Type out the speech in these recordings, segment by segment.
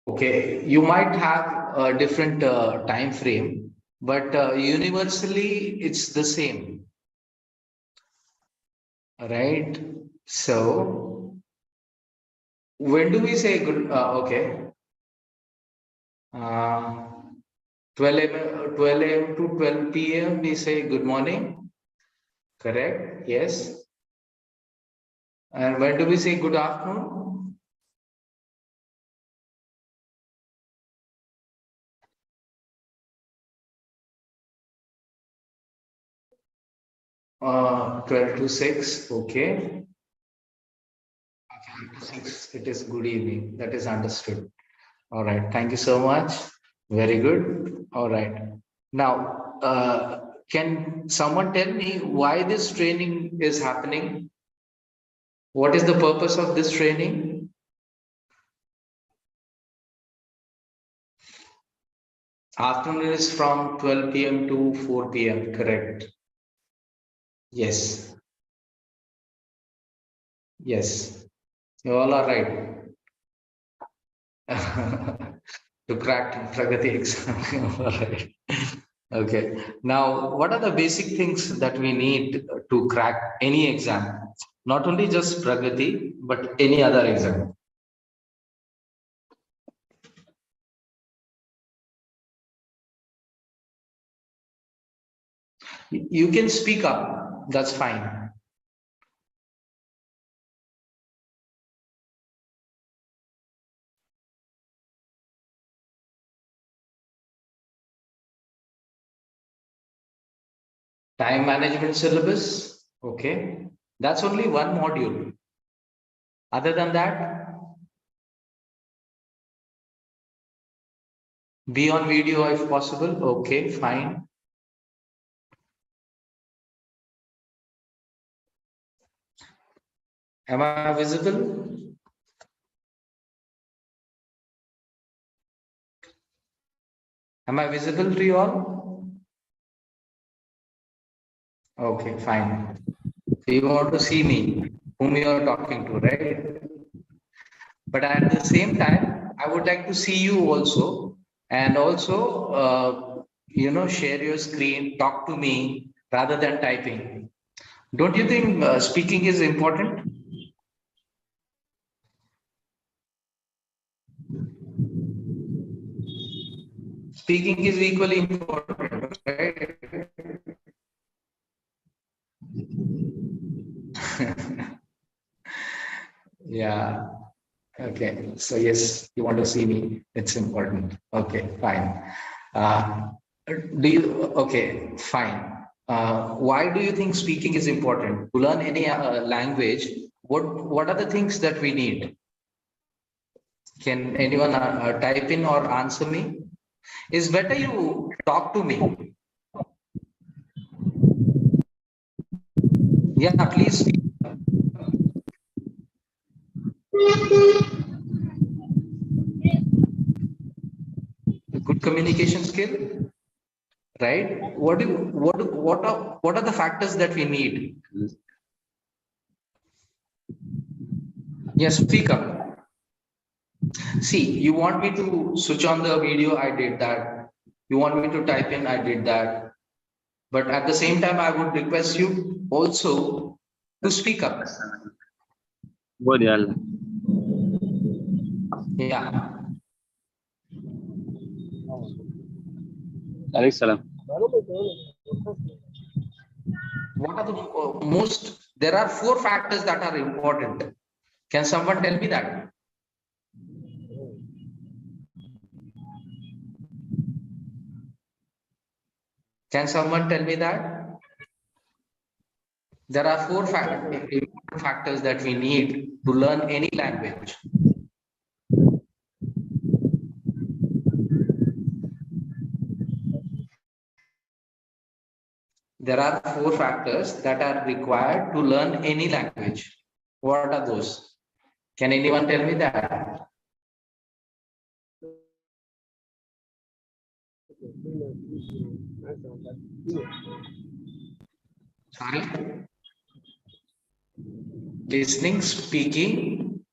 Okay, you might have a different time frame, but universally it's the same, right? So when do we say good? Okay, uh, 12 a.m. to 12 p.m. we say good morning, correct? Yes. And when do we say good afternoon? 12 to 6, okay. 5 to 6, it is good evening. That is understood. All right. Thank you so much. Very good. All right. Now, can someone tell me why this training is happening? What is the purpose of this training? Afternoon is from 12 p.m. to 4 p.m. Correct. Yes. Yes. You all are right. To crack PRAGATII exam. All right. Okay. Now, what are the basic things that we need to crack any exam? Not only just PRAGATII, but any other exam. You can speak up. That's fine. Time management syllabus. Okay. That's only one module. Other than that, be on video if possible. Okay, fine. Am I visible? Am I visible to you all? Okay, fine. So you want to see me, whom you are talking to, right? But at the same time, I would like to see you also, and also, share your screen, talk to me rather than typing. Don't you think speaking is important? Speaking is equally important, right? Yeah. Okay. So yes, you want to see me. It's important. Okay, fine. Uh, okay, fine. Why do you think speaking is important? To learn any language, what are the things that we need? Can anyone type in or answer me? It's better you talk to me. Yeah, please. Good communication skill, right? What are the factors that we need? Yes, speak up. See, you want me to switch on the video, I did that. You want me to type in, I did that. But at the same time, I would request you also to speak up. Yeah. Alex Salam. What are the there are 4 factors that are important. Can someone tell me that? Can someone tell me that? There are 4 important factors that we need to learn any language. There are 4 factors that are required to learn any language. What are those? Can anyone tell me that? Sorry? Listening, speaking,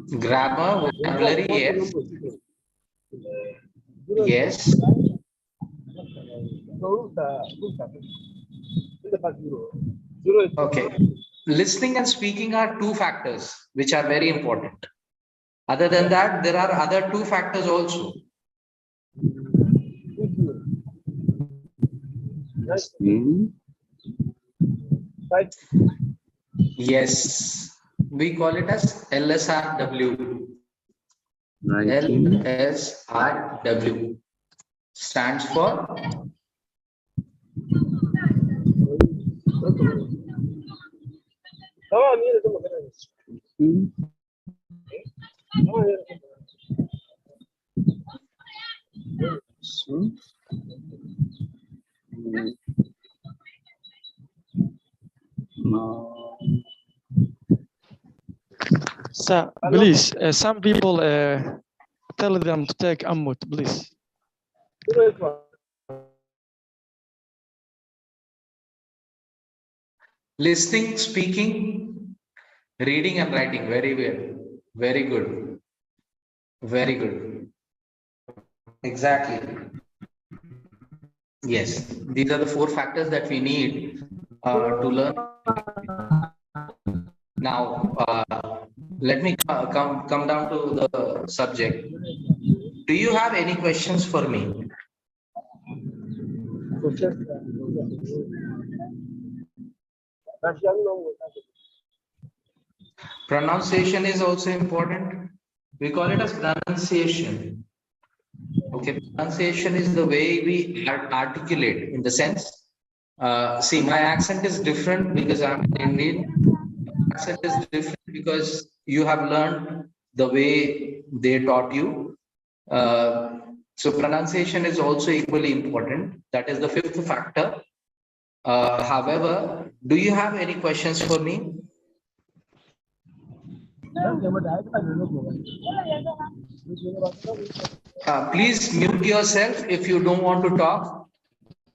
Grammar, vocabulary, yes. Yes. Okay. Listening and speaking are two factors which are very important. Other than that, there are other two factors also. Yes, we call it as LSRW. LSRW stands for So, please, some people tell them to take unmute, please. listening, speaking, reading and writing. Very well. Very good. Very good. Exactly. Yes, these are the four factors that we need to learn. Now, let me come down to the subject. Do you have any questions for me? Pronunciation is also important. We call it as pronunciation. Okay, pronunciation is the way we articulate, in the sense. See, my accent is different because I'm an Indian. Accent is different because you have learned the way they taught you. So pronunciation is also equally important. That is the fifth factor. However, do you have any questions for me? Please mute yourself if you don't want to talk.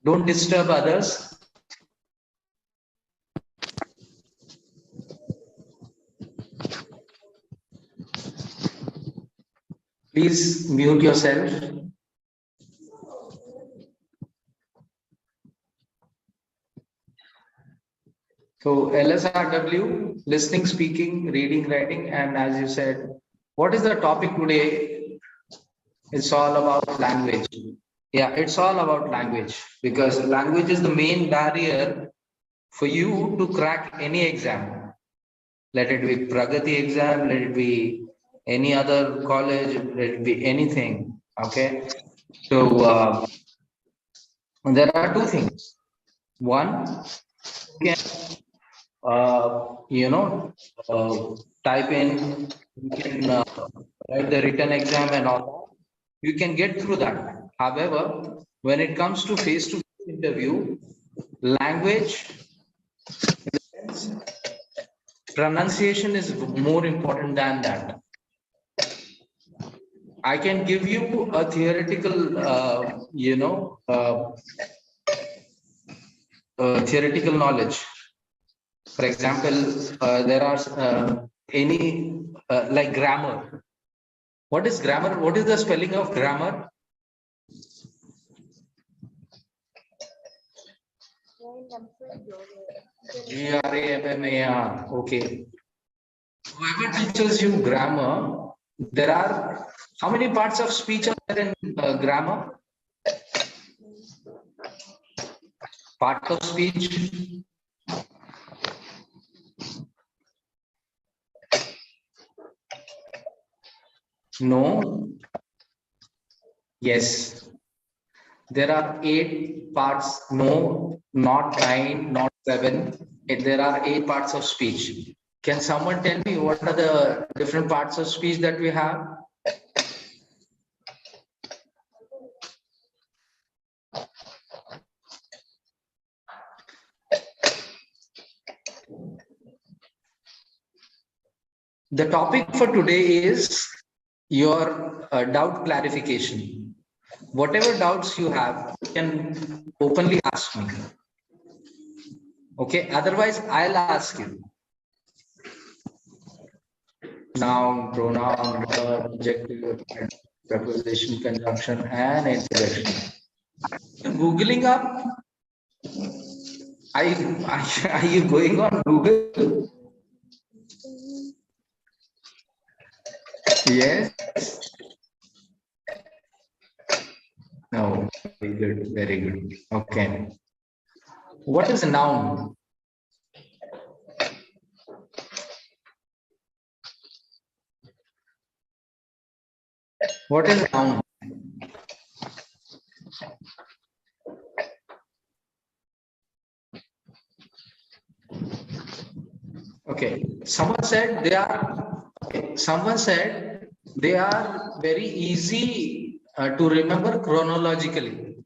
Don't disturb others. Please mute yourself. So LSRW, listening, speaking, reading, writing, and as you said, what is the topic today? It's all about language. Yeah, it's all about language, because language is the main barrier for you to crack any exam. Let it be PRAGATII exam, let it be any other college, let it be anything. Okay. So there are two things. One, you can, type in, you can write the written exam and all that. You can get through that. However, when it comes to face-to-face interview, language, pronunciation is more important than that. I can give you a theoretical, theoretical knowledge. For example, there are like grammar. What is grammar? What is the spelling of grammar? GRAMMAR. Okay. Whoever teaches you grammar, there are how many parts of speech are there in grammar? Part of speech. No. Yes. There are 8 parts. No, not 9, not 7. There are 8 parts of speech. Can someone tell me what are the different parts of speech that we have? The topic for today is your doubt clarification. Whatever doubts you have, you can openly ask me. Okay, otherwise I'll ask you. noun, pronoun, verb, adjective, preposition, conjunction, and interjection. Googling up? Are you going on Google? Yes. No. Very good. Very good. Okay. What is a noun? What is a noun? Okay. Someone said they are. Okay. Someone said they are very easy to remember chronologically.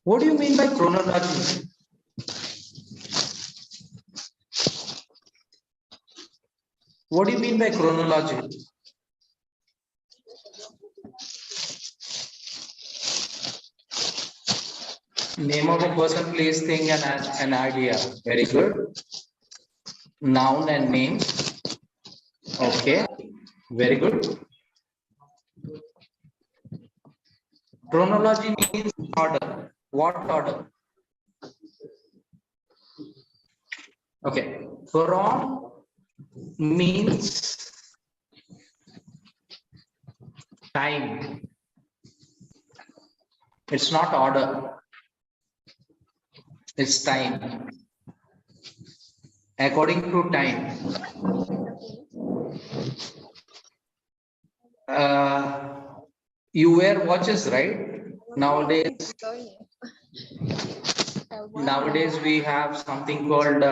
What do you mean by chronology? What do you mean by chronology? Name of a person, place, thing, and an idea. Very good. Noun and names. Okay. Very good. Chronology means order. What order? Okay. Chron means time. It's not order. It's time. According to time. You wear watches, right? Nowadays we have something called,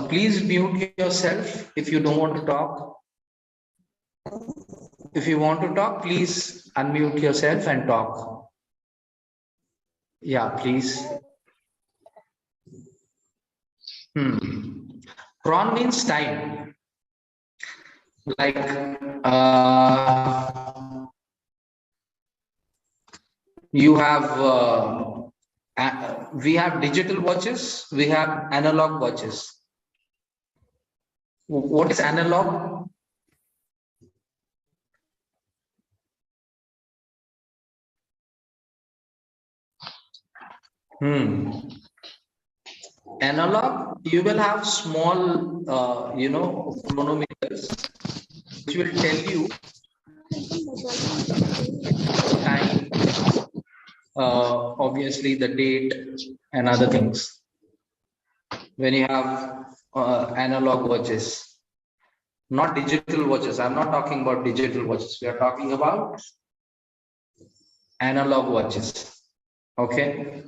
please mute yourself if you don't want to talk. If you want to talk, please unmute yourself and talk. Yeah, please. Chron means time. Like you have we have digital watches, we have analog watches. What is analog? Analog, you will have small chronometers which will tell you time, obviously the date and other things. When you have analog watches, not digital watches. I'm not talking about digital watches. We are talking about analog watches. Okay.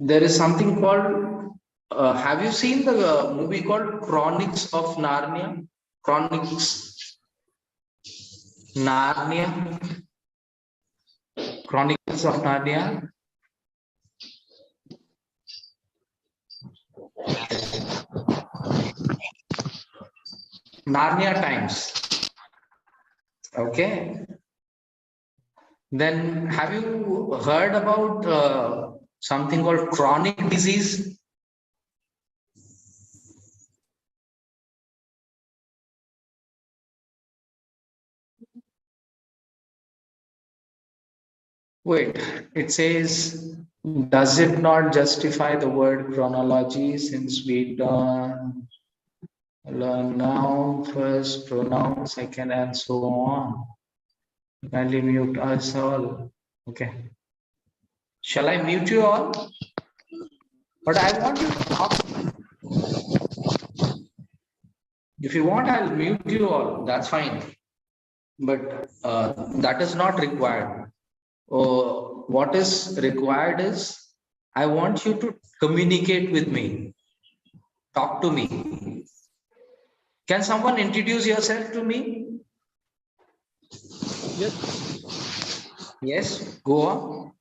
There is something called, have you seen the movie called Chronicles of Narnia? Chronicles Narnia? Chronicles of Narnia? Narnia times. Okay. Then have you heard about something called chronic disease? Wait, it says, does it not justify the word chronology since we don't learn noun first, pronoun second, and so on? Kindly mute us all. Okay. Shall I mute you all? But I want you to talk. If you want, I'll mute you all. That's fine. But that is not required. What is required is, I want you to communicate with me. Talk to me. Can someone introduce yourself to me? Yes. Yes, go on.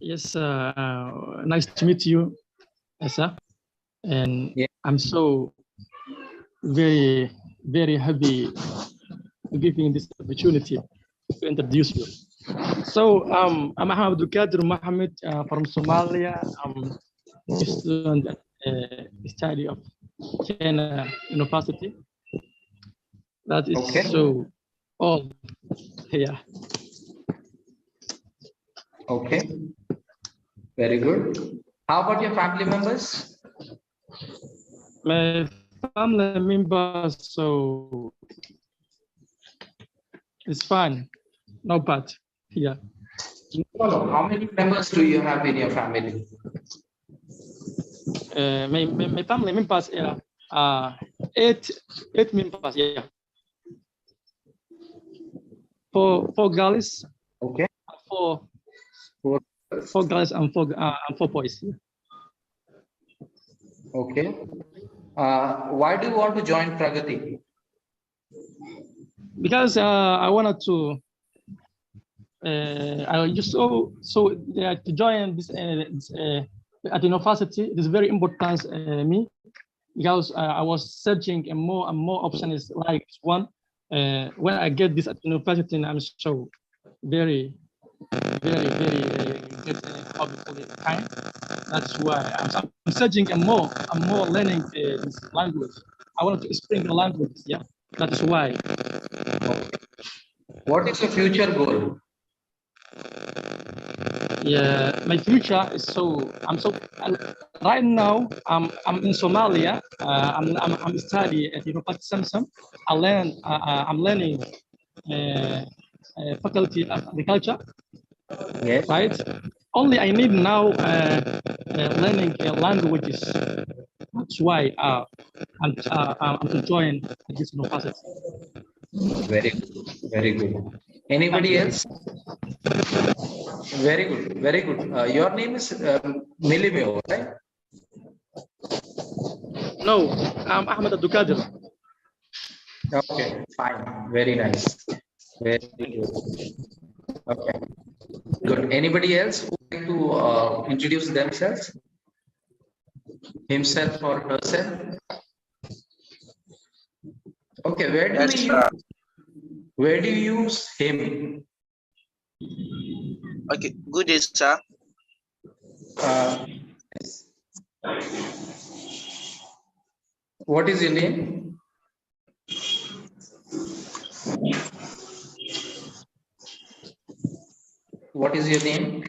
Yes, nice to meet you, Esa. And yeah, I'm so very, very happy giving this opportunity to introduce you. So I'm Ahmad Kadir Mohammed from Somalia. I'm student study of Jain University. That is Okay. so all here. Okay. Very good. How about your family members? My family members, so it's fine. No bad here. No. How many members do you have in your family? My family members eight members, yeah. Four girls. Okay. Four girls and four boys. Yeah. Okay. Why do you want to join Pragati? Because I wanted to. I just to join this at university. It is very important me because I was searching and more options like this one. When I get this at university, I'm so very good all the time. That's why I'm searching and more learning this language. I want to speak the language. Yeah, that's why. What is your future goal? Yeah, my future is right now I'm in Somalia. I'm studying at University Samsung. I'm learning faculty of agriculture. Yes. Right. Only I need now learning languages. That's why I'm to join this university. Very good. Very good. Anybody else? Very good. Very good. Your name is Milimeo, right? No, I'm Ahmed Abdulkadir. Okay, fine. Very nice. Very good. Okay. Good. Anybody else who would like to introduce themselves? Himself or herself? Okay, where do you use him? Okay, good day, sir. What is your name? What is your name?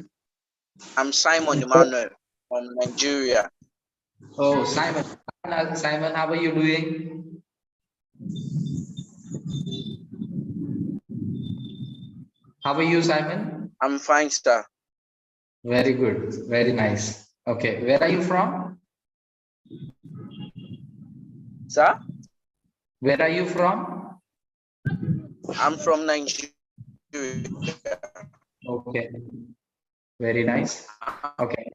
I'm Simon Emmanuel from Nigeria. Oh, Simon. Simon, how are you doing? How are you, Simon? I'm fine, sir. Very good. Very nice. Okay. Where are you from? Sir? Where are you from? I'm from Nigeria. Okay. Very nice. Okay.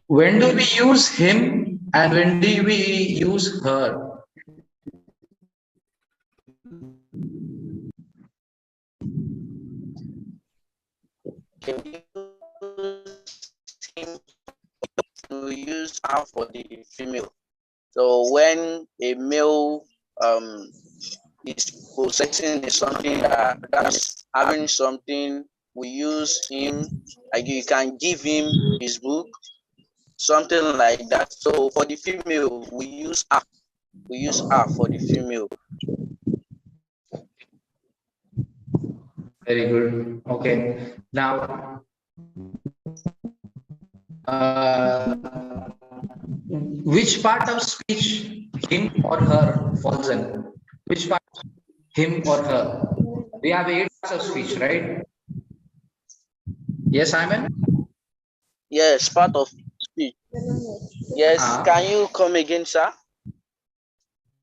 When do we use him and when do we use her? We use her for the female. So when a male is possessing something that's having something, we use him. Like you can give him his book, something like that. So for the female, we use her. We use her for the female. Very good. Okay. Now, which part of speech him or her falls in? Which part? Him or her? We have 8 parts of speech, right? Yes, Simon? Yes, part of speech. Yes, can you come again, sir?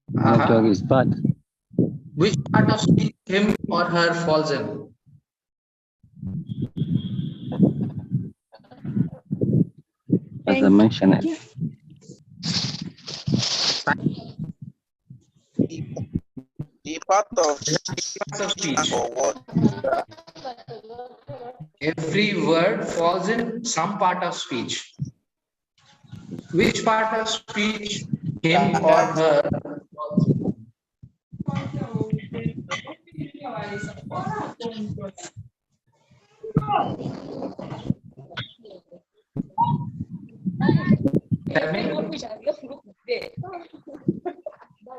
Network is bad. Which part of speech him or her falls in? As I mentioned it. The part of speech or what? Every word falls in some part of speech. Which part of speech him or her? Tell me.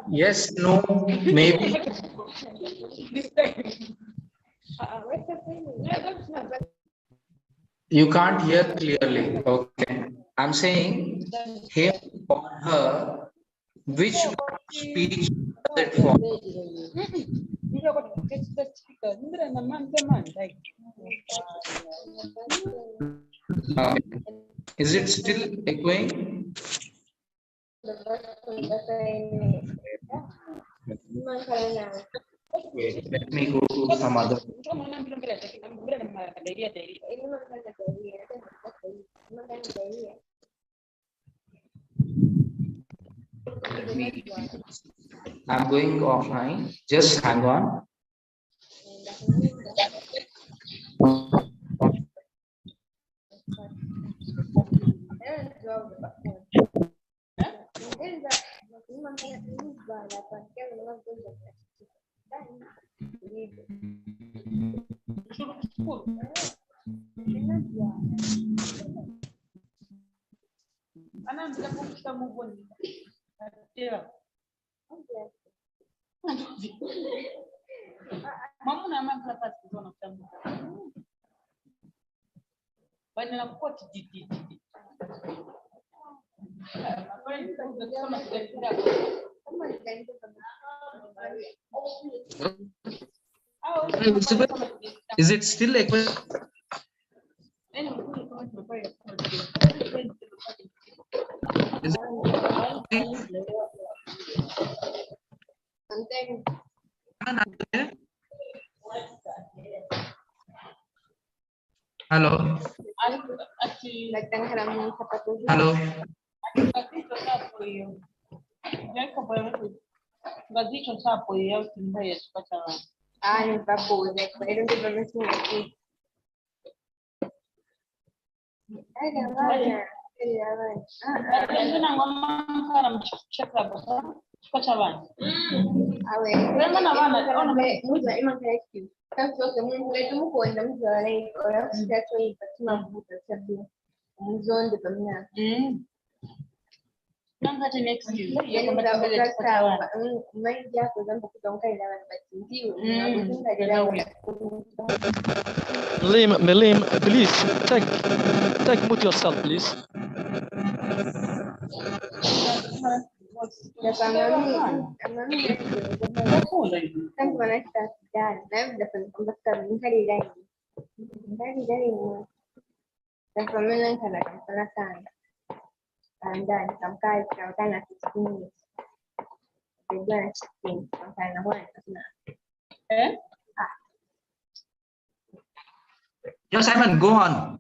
Yes, no, maybe. You can't hear clearly. Okay. I'm saying him or her, which speech does it for? Is it still echoing? Wait, let me go to some other. I'm going offline. Just hang on. Is it still echoing? Hello. Hello. Melim, please take mute yourself, please. Just Simon, go on.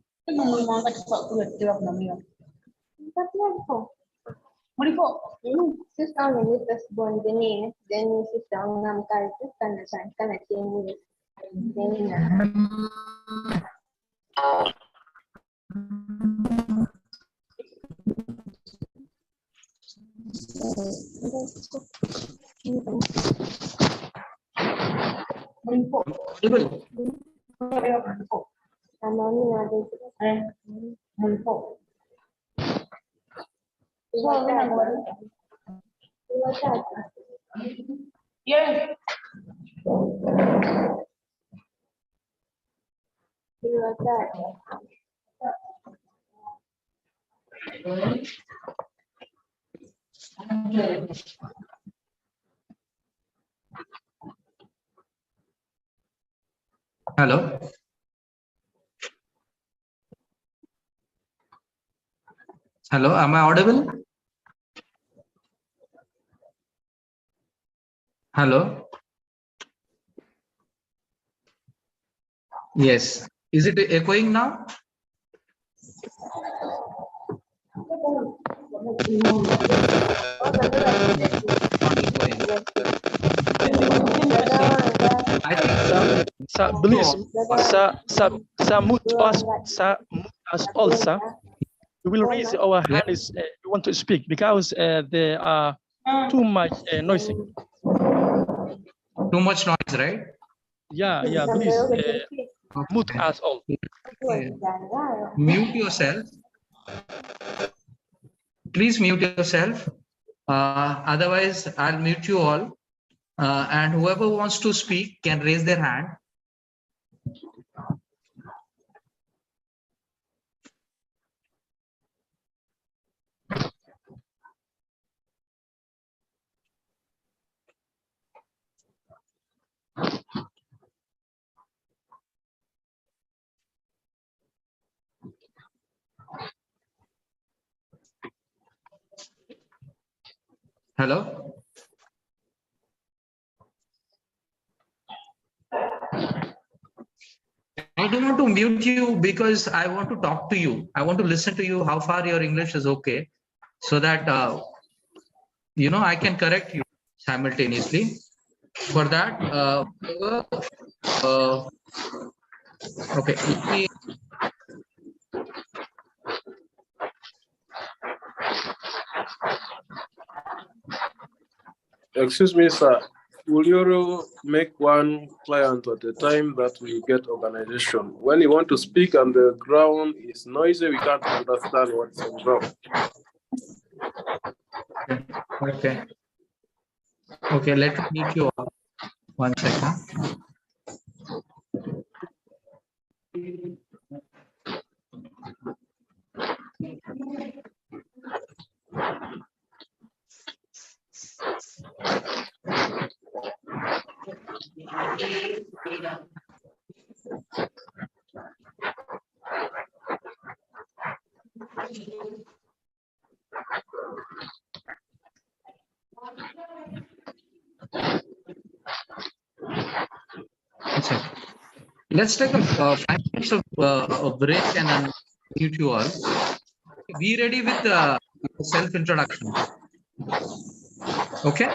Hello. Hello, am I audible? Hello. Yes. Is it echoing now? I think please, mute us also. We will raise our hands. We want to speak because there are too much noise. Too much noise, right? Yeah, please mute us all. Mute yourself. please mute yourself. Otherwise, I'll mute you all. And whoever wants to speak can raise their hand. Hello? I don't want to mute you because I want to talk to you. I want to listen to you how far your English is okay, so that I can correct you simultaneously. For that, okay, let me. Excuse me, sir. Will you make one client at a time that we get organization? When you want to speak and the ground is noisy, we can't understand what's on ground. Okay. Okay, let me meet you all. 1 second. Let's take a 5 minutes of break and then mute you all. Be ready with the self-introduction. Okay?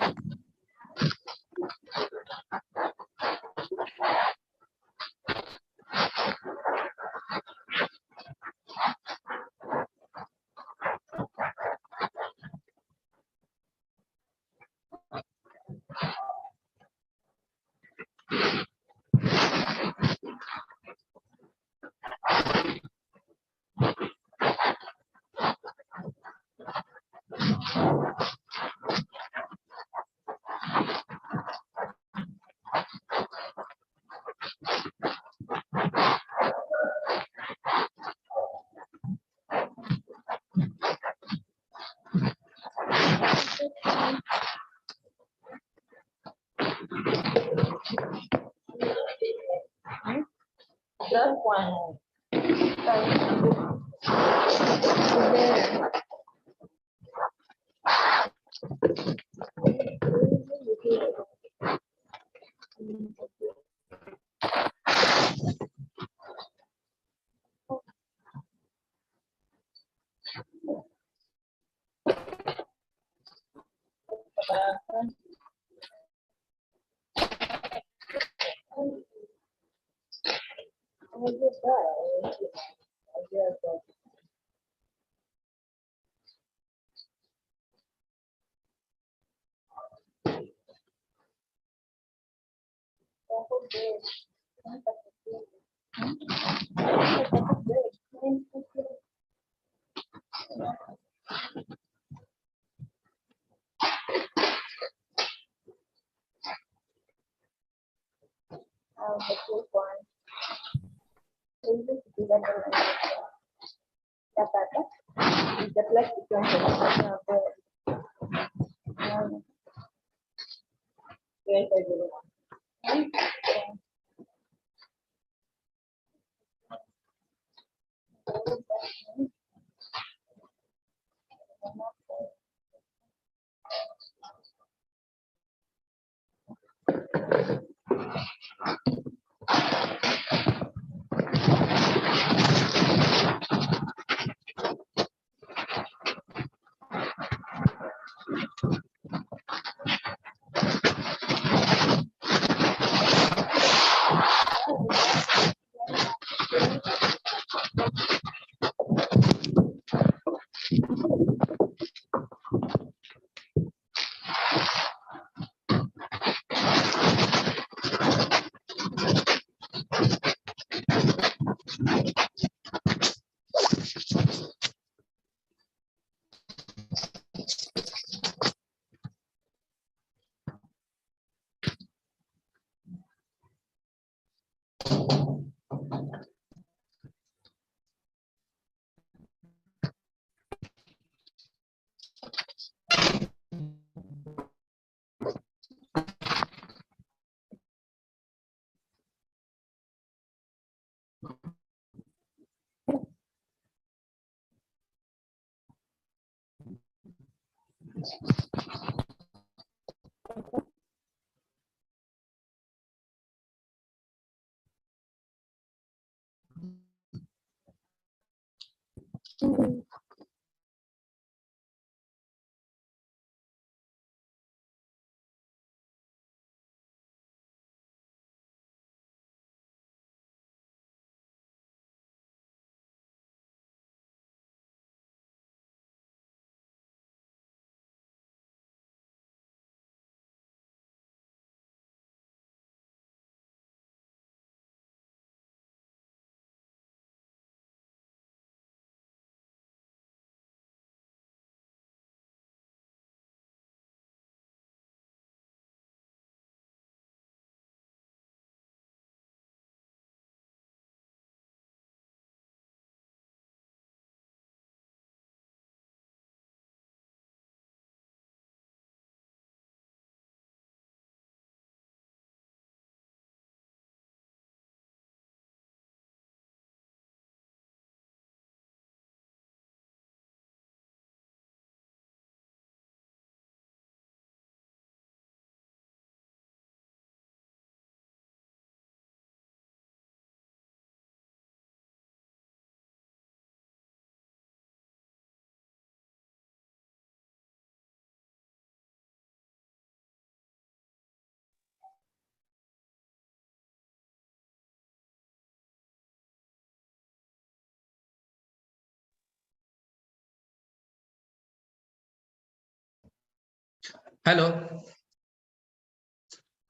Hello.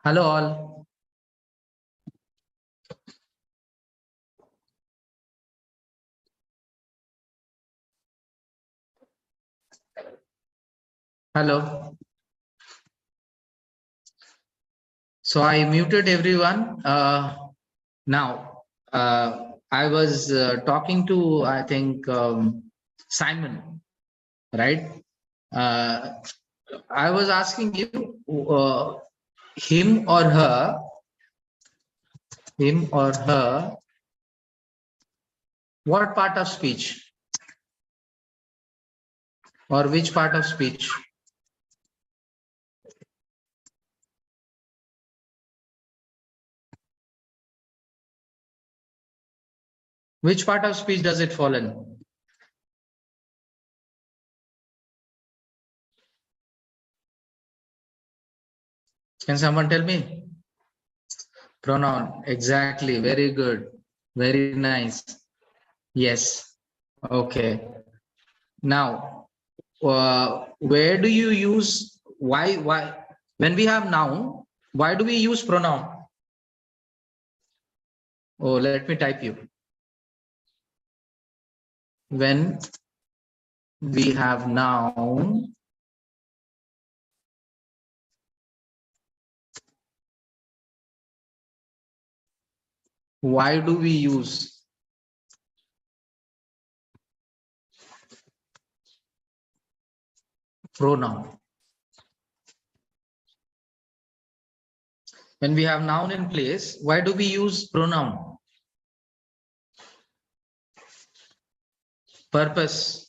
Hello all. Hello. So I muted everyone. Now, I was talking to, I think, Simon, right? I was asking you, him or her, what part of speech or which part of speech? Which part of speech does it fall in? Can someone tell me? Pronoun. Exactly. Very good. Very nice. Yes. Okay. Now, where do you use, why, when we have noun, why do we use pronoun? Oh, let me type you. When we have noun, why do we use pronoun? When we have noun in place, why do we use pronoun? Purpose.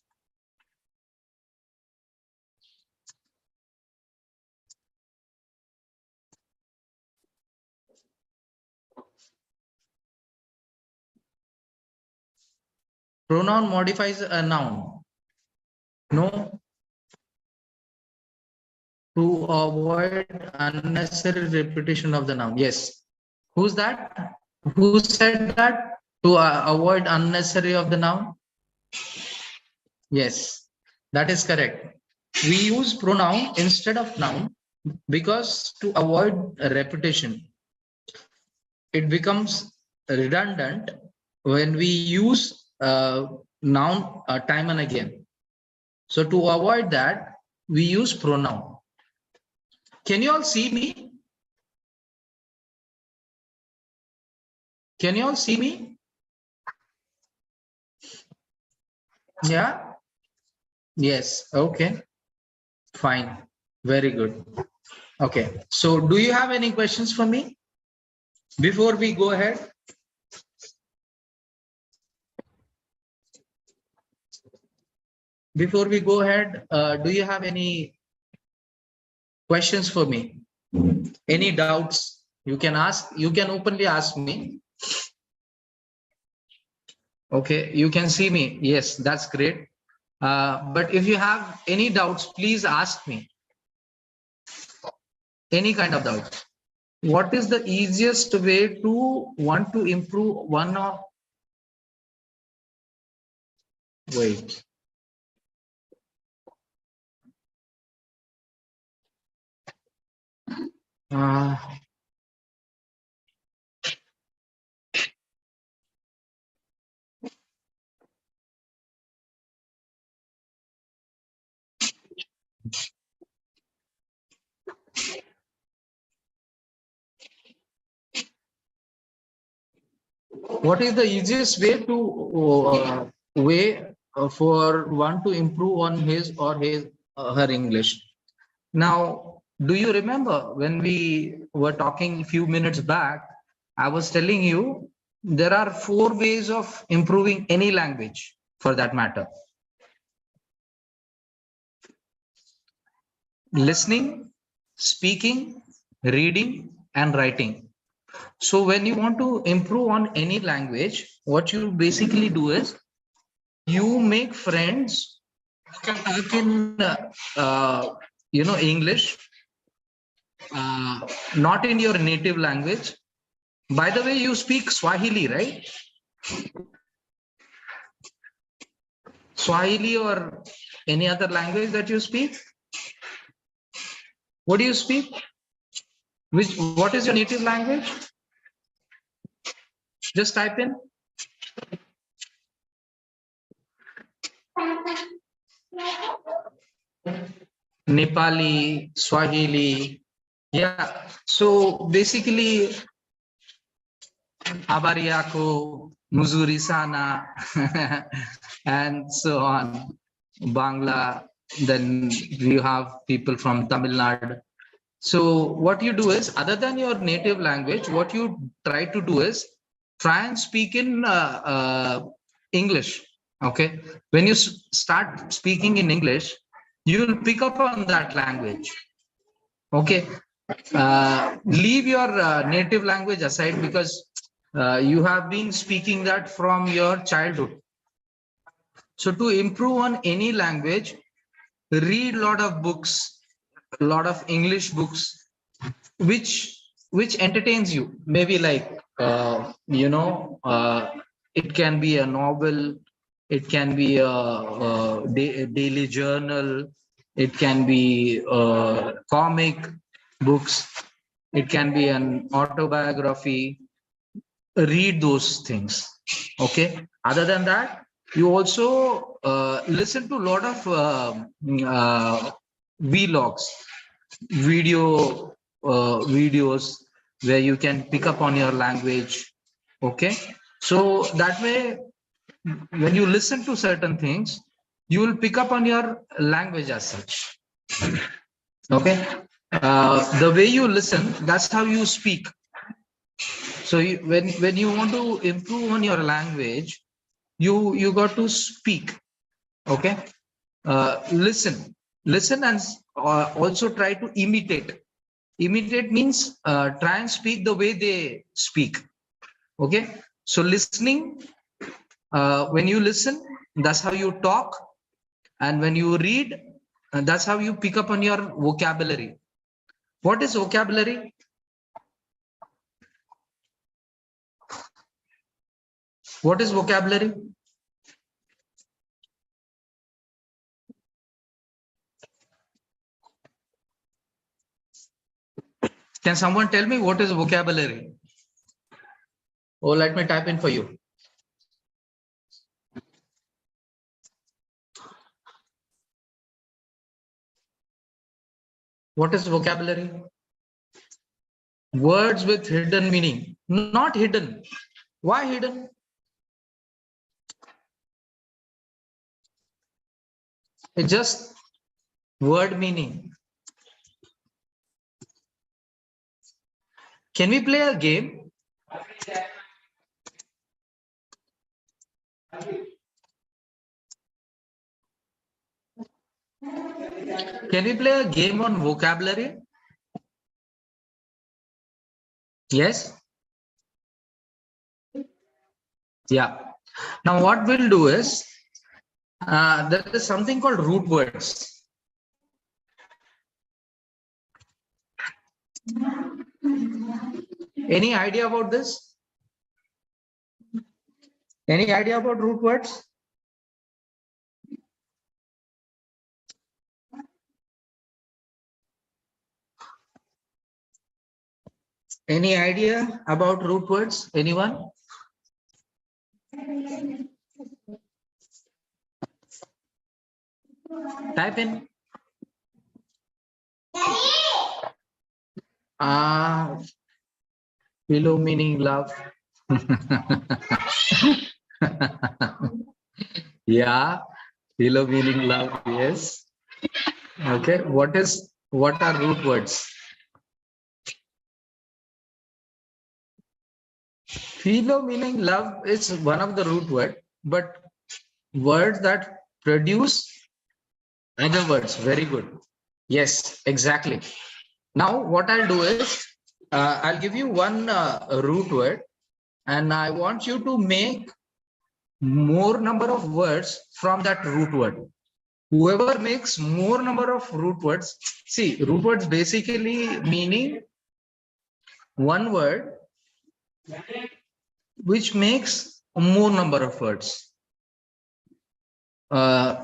Pronoun modifies a noun. No. To avoid unnecessary repetition of the noun. Yes. Who's that? Who said that? To avoid unnecessary of the noun? Yes, that is correct. We use pronoun instead of noun because to avoid repetition. It becomes redundant when we use noun time and again. So to avoid that, we use pronoun. Can you all see me? Can you all see me? Yeah? Yes. Okay. Fine. Very good. Okay. So do you have any questions for me before we go ahead? Before we go ahead, do you have any questions for me? Any doubts? You can ask, you can openly ask me. Okay, you can see me. Yes, that's great. But if you have any doubts, please ask me. Any kind of doubts. What is the easiest way to want to improve one of, wait. What is the easiest way to for one to improve on his or her English? Now, do you remember when we were talking a few minutes back, I was telling you there are 4 ways of improving any language for that matter. Listening, speaking, reading, and writing. So when you want to improve on any language, what you basically do is you make friends who can talk in English, not in your native language. By the way, you speak Swahili, right? Swahili or any other language that you speak? What do you speak? What is your native language? Just type in. Nepali, Swahili. Yeah. So basically, Abariako, Muzuri Sana, and so on. Bangla. Then you have people from Tamil Nadu. So what you do is, other than your native language, what you try to do is try and speak in English. Okay. When you start speaking in English, you'll pick up on that language. Okay. Leave your native language aside because you have been speaking that from your childhood. So to improve on any language, read a lot of books, a lot of English books, which entertains you. Maybe like it can be a novel, it can be a daily journal, it can be comic books, it can be an autobiography. Read those things. Okay. Other than that, you also listen to a lot of vlogs, videos where you can pick up on your language. Okay. So that way, when you listen to certain things, you will pick up on your language as such. Okay. The way you listen, that's how you speak. So when you want to improve on your language, you got to speak. Okay. Listen and also try to imitate. Imitate means try and speak the way they speak. Okay. So listening, when you listen, that's how you talk. And when you read, that's how you pick up on your vocabulary. What is vocabulary? What is vocabulary? Can someone tell me what is vocabulary? Oh, let me type in for you. What is vocabulary? Words with hidden meaning. Not hidden. Why hidden? It's just word meaning. Can we play a game? Can we play a game on vocabulary? Yes? Yeah. Now what we'll do is, there is something called root words. Any idea about this? Any idea about root words? Any idea about root words? Anyone? Type in. Philo meaning love. Yeah, philo meaning love. Yes. Okay. What are root words? Philo meaning love is one of the root word, but words that produce other words. Very good. Yes, exactly. Now what I'll do is, I'll give you one root word, and I want you to make more number of words from that root word. Whoever makes more number of root words, see, root words basically meaning one word which makes more number of words.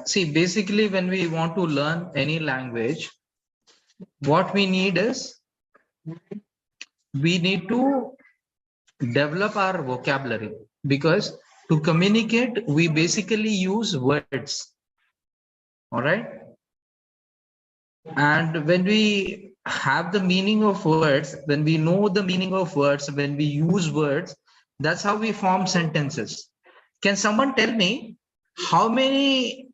See, basically when we want to learn any language, what we need is, we need to develop our vocabulary, because to communicate we basically use words. All right, and when we have the meaning of words, when we know the meaning of words, when we use words, that's how we form sentences. Can someone tell me how many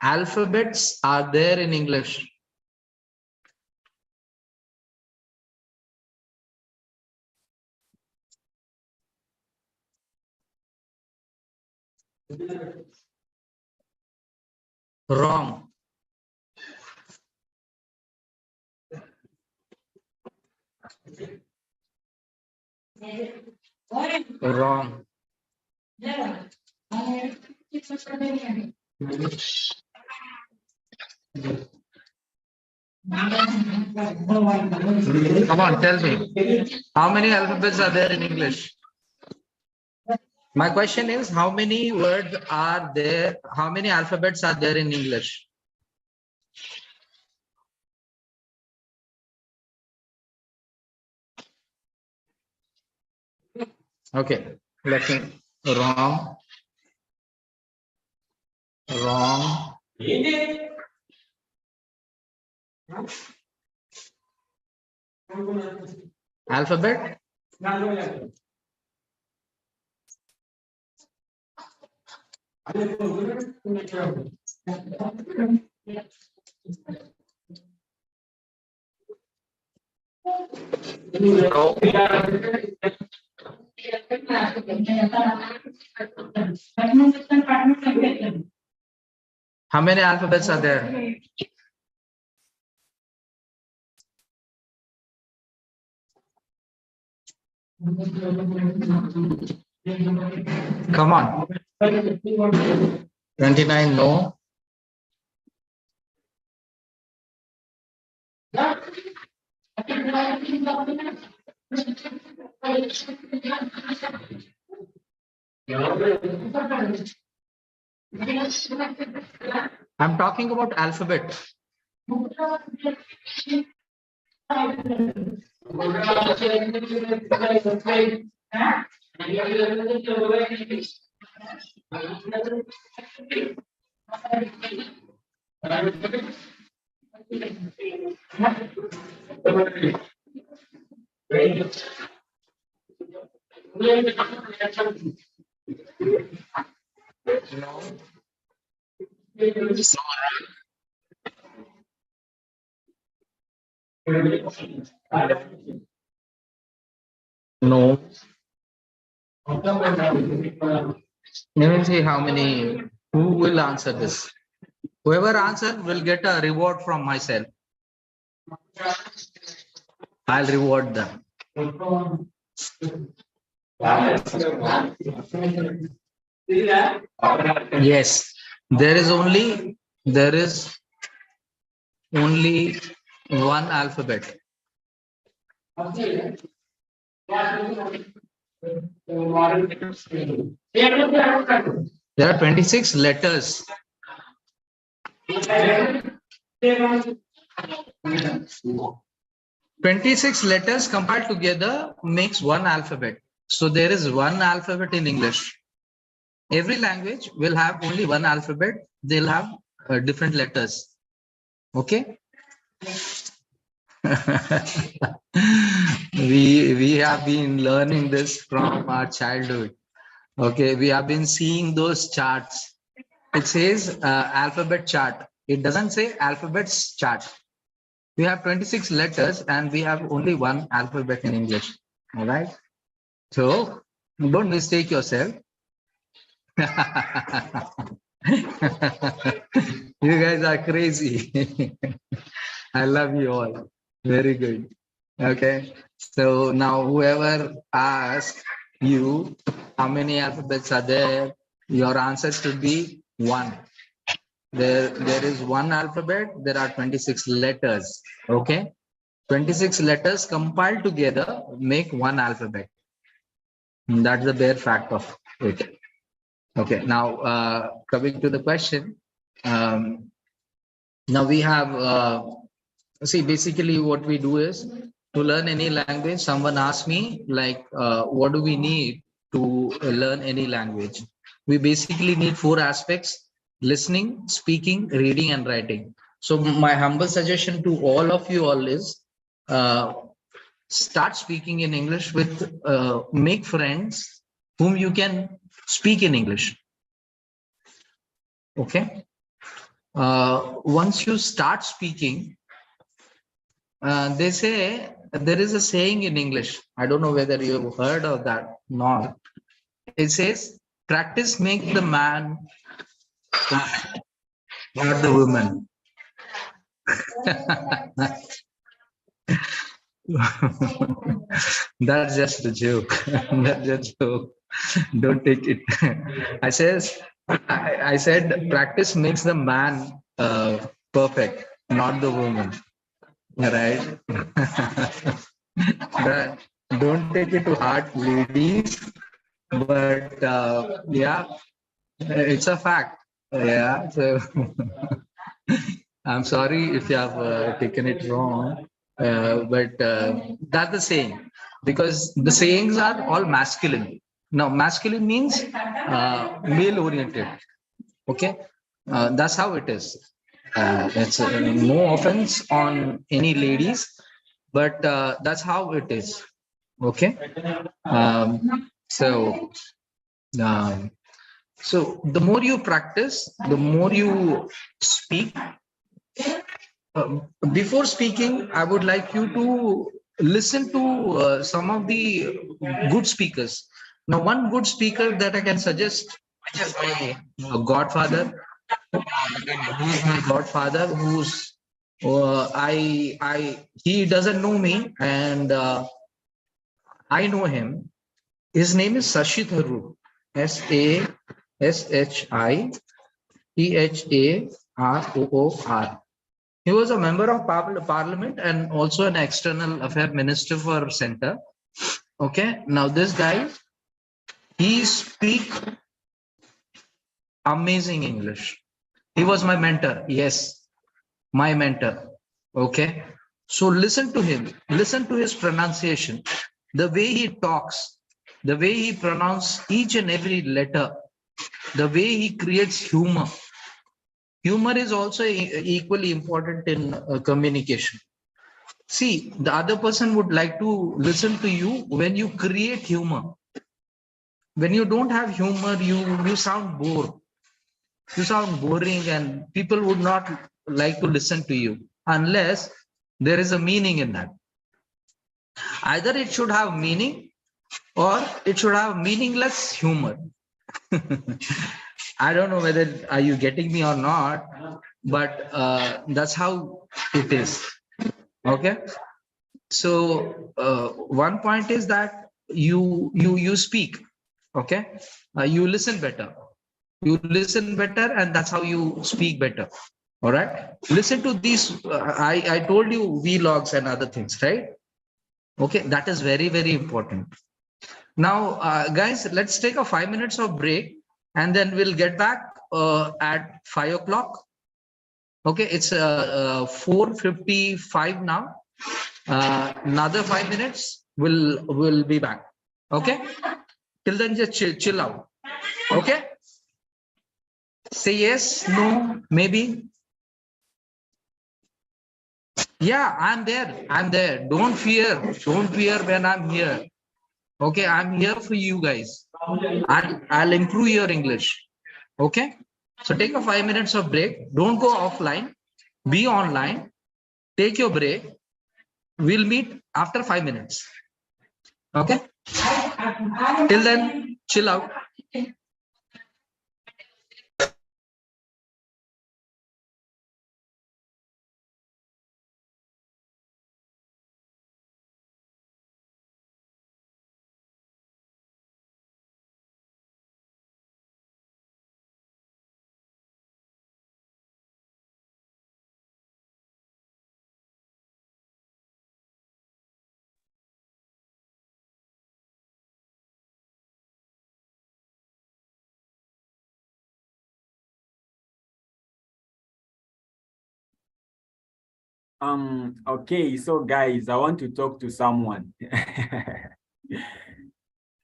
alphabets are there in English? Wrong. Wrong. Come on, tell me. How many alphabets are there in English? My question is, how many words are there? How many alphabets are there in English? Okay, let me. Wrong. Wrong. Alphabet. How many alphabets are there? Come on. 29, no. I'm talking about alphabet. No. Let me see how many. Who will answer this? Whoever answers will get a reward from myself. I'll reward them. Yes, there is only one alphabet. There are 26 letters. 26 letters compiled together makes one alphabet. So there is one alphabet in English. Every language will have only one alphabet. They'll have different letters. Okay. we have been learning this from our childhood. Okay, we have been seeing those charts. It says alphabet chart. It doesn't say alphabets chart. We have 26 letters and we have only one alphabet in English. All right. So don't mistake yourself. You guys are crazy. I love you all. Very good. Okay. So now whoever asks you how many alphabets are there, your answer should be one. There is one alphabet. There are 26 letters. Okay. 26 letters compiled together make one alphabet. And that's the bare fact of it. Okay. Now, coming to the question. Now we have, see, basically what we do is to learn any language. Someone asked me like, what do we need to learn any language? We basically need 4 aspects: listening, speaking, reading, and writing. So my humble suggestion to all of you all is start speaking in English with, make friends whom you can speak in English. Okay. Once you start speaking, they say, there is a saying in English. I don't know whether you've heard of that or not. It says, practice makes the man, not the woman. That's just a joke. That's just a joke. Don't take it. I said practice makes the man perfect, not the woman. Right? Don't take it to heart, ladies. But yeah, it's a fact. Yeah. So I'm sorry if you have taken it wrong, but that's the saying, because the sayings are all masculine. Now, masculine means male oriented. Okay, that's how it is. It's no offense on any ladies, but that's how it is. Okay. So the more you practice, the more you speak. Before speaking, I would like you to listen to some of the good speakers. Now, one good speaker that I can suggest, which is my godfather, who's my godfather, who's he doesn't know me and I know him. His name is Sashi Tharoor, SASHITHAROOR. He was a member of parliament and also an external affair minister for center. Okay, now this guy, he speaks amazing English. He was my mentor. Yes, my mentor. Okay, so listen to him. Listen to his pronunciation, the way he talks, the way he pronounces each and every letter, the way he creates humor. Humor is also equally important in communication. See, the other person would like to listen to you when you create humor. When you don't have humor, you sound bored. You sound boring and people would not like to listen to you unless there is a meaning in that. Either it should have meaning or it should have meaningless humor. I don't know whether are you getting me or not, but that's how it is. Okay. So one point is that you speak. Okay. You listen better. You listen better, and that's how you speak better. All right. Listen to these. I told you vlogs and other things, right? Okay. That is very, very important. Now, guys, let's take a 5 minutes of break, and then we'll get back at 5 o'clock. Okay, it's 4:55 now. Another 5 minutes, we'll be back. Okay, till then just chill out. Okay, say yes, no, maybe. Yeah, I'm there. Don't fear when I'm here. Okay, I'm here for you guys. I'll improve your English. Okay, so take a 5 minutes of break. Don't go offline. Be online. Take your break. We'll meet after 5 minutes. Okay. Till then, chill out. Okay, so guys, I want to talk to someone.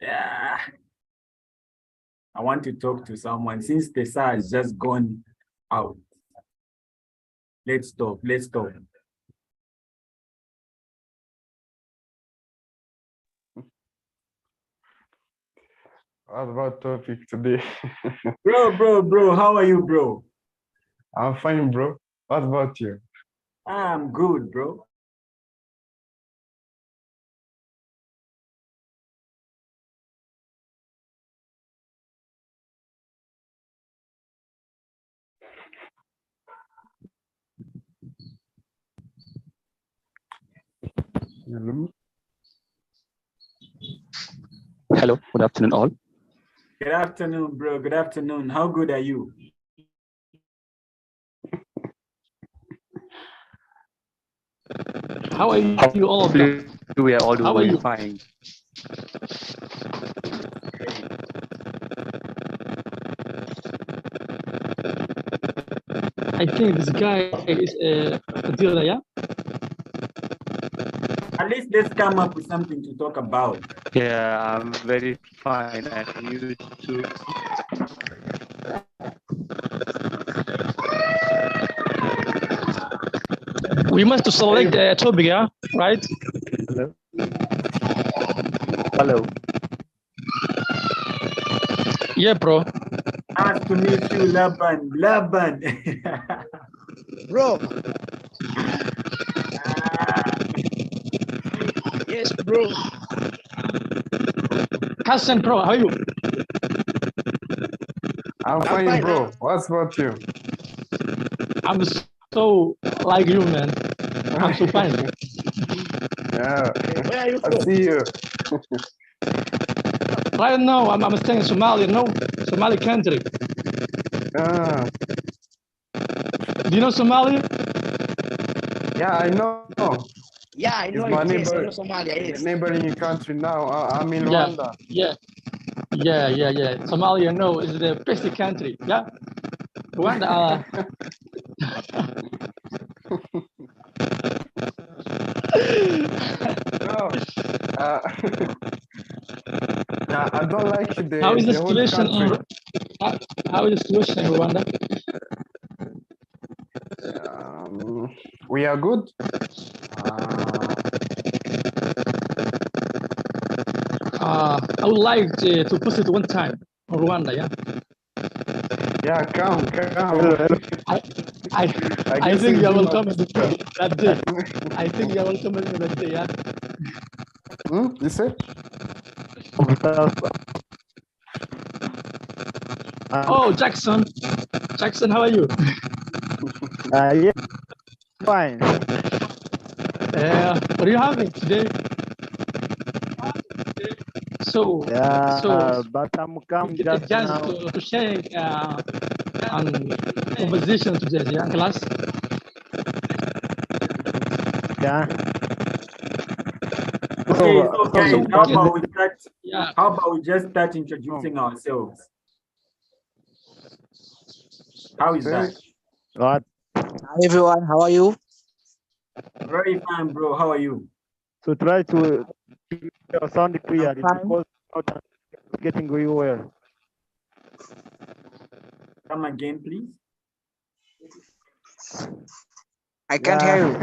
Yeah. I want to talk to someone since the SII has just gone out. Let's talk. What about topic today? Bro, how are you, bro? I'm fine, bro. What about you? I'm good, bro. Hello. Hello, good afternoon, all. Good afternoon, bro. Good afternoon. How good are you? How are you all? We are all How are you? doing fine. I think this guy is a dealer, yeah? At least let's come up with something to talk about. Yeah, I'm very fine, and you too. We must select a topic, yeah? Right? Hello. Hello. Yeah, bro. Nice to meet you, Laban. Bro. Yes, bro. Hassan, bro, how are you? I'm fine, bro. What about you? I'm so like you, man. I'm so fine. Yeah. Where are you I from? see you. Right now, I'm staying in Somalia, no? Somali country. Ah, Do you know Somalia? yeah, I know. Yeah, I know It's my it. Yes, I neighbor, know Somalia. Yes. neighboring country now. I'm in Yeah, Rwanda. yeah. Somalia, no, is the best country. Yeah. Rwanda. No, I don't like How is the the whole situation in country. how is the situation in Rwanda? We are good. I would like to visit one time in Rwanda. Yeah. Yeah, come. I think you are welcome that day. I think you are welcome that day. Yeah. You said? Oh, Jackson. Jackson, how are you? Yeah, fine. What are you having today? So, But I'm come get a just chance now. to share an conversation today, yeah, class. Yeah. Okay, so guys, how about we start? Yeah. How about we just start introducing ourselves? How is that? What? Hi everyone, how are you? Very fine, bro. How are you? So try to sound clear fine. because not getting very well. Come again, please. I can't hear you.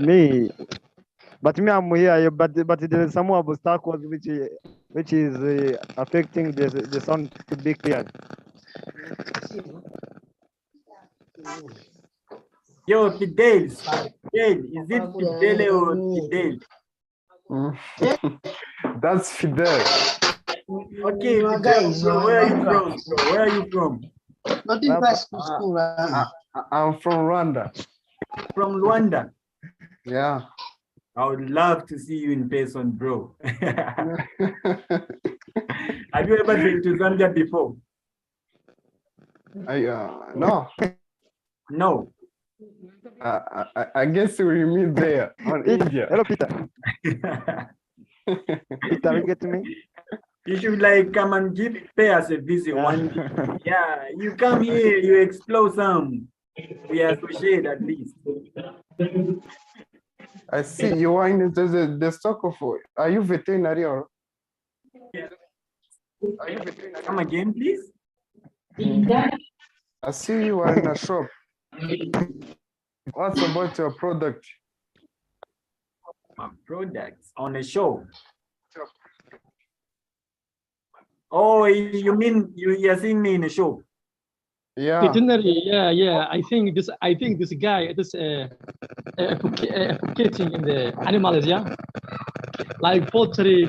Me, but me, I'm here. But there is some obstacles which is affecting the sound to be clear. Yo, Fidel. Fidel, is it Fidel or Fidel? That's Fidel. Okay, Fidel, bro, where are you from? Bro? Where are you from? I'm from Rwanda. From Rwanda. Yeah. I would love to see you in person, bro. Have you ever been to Zambia before? No. No. I guess we meet there on India. Hello, Peter. Peter, you get me? You should like come and pay us a visit one day. Yeah, you come here, you explore some. We associate at least. I see you are in the stock of. Are you veterinary or? Come again, please. I see you are in a shop. What's about your product? My products on a show. Oh, you mean you're seeing me in a show? Yeah. Veterinary, yeah. I think this guy is advocating in the animals, yeah, like poultry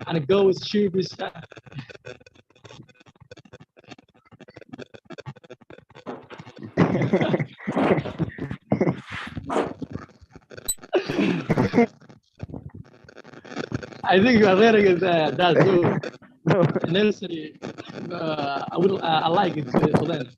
and goats, sheep. I think you are wearing that too. Nursery. I like it to learn.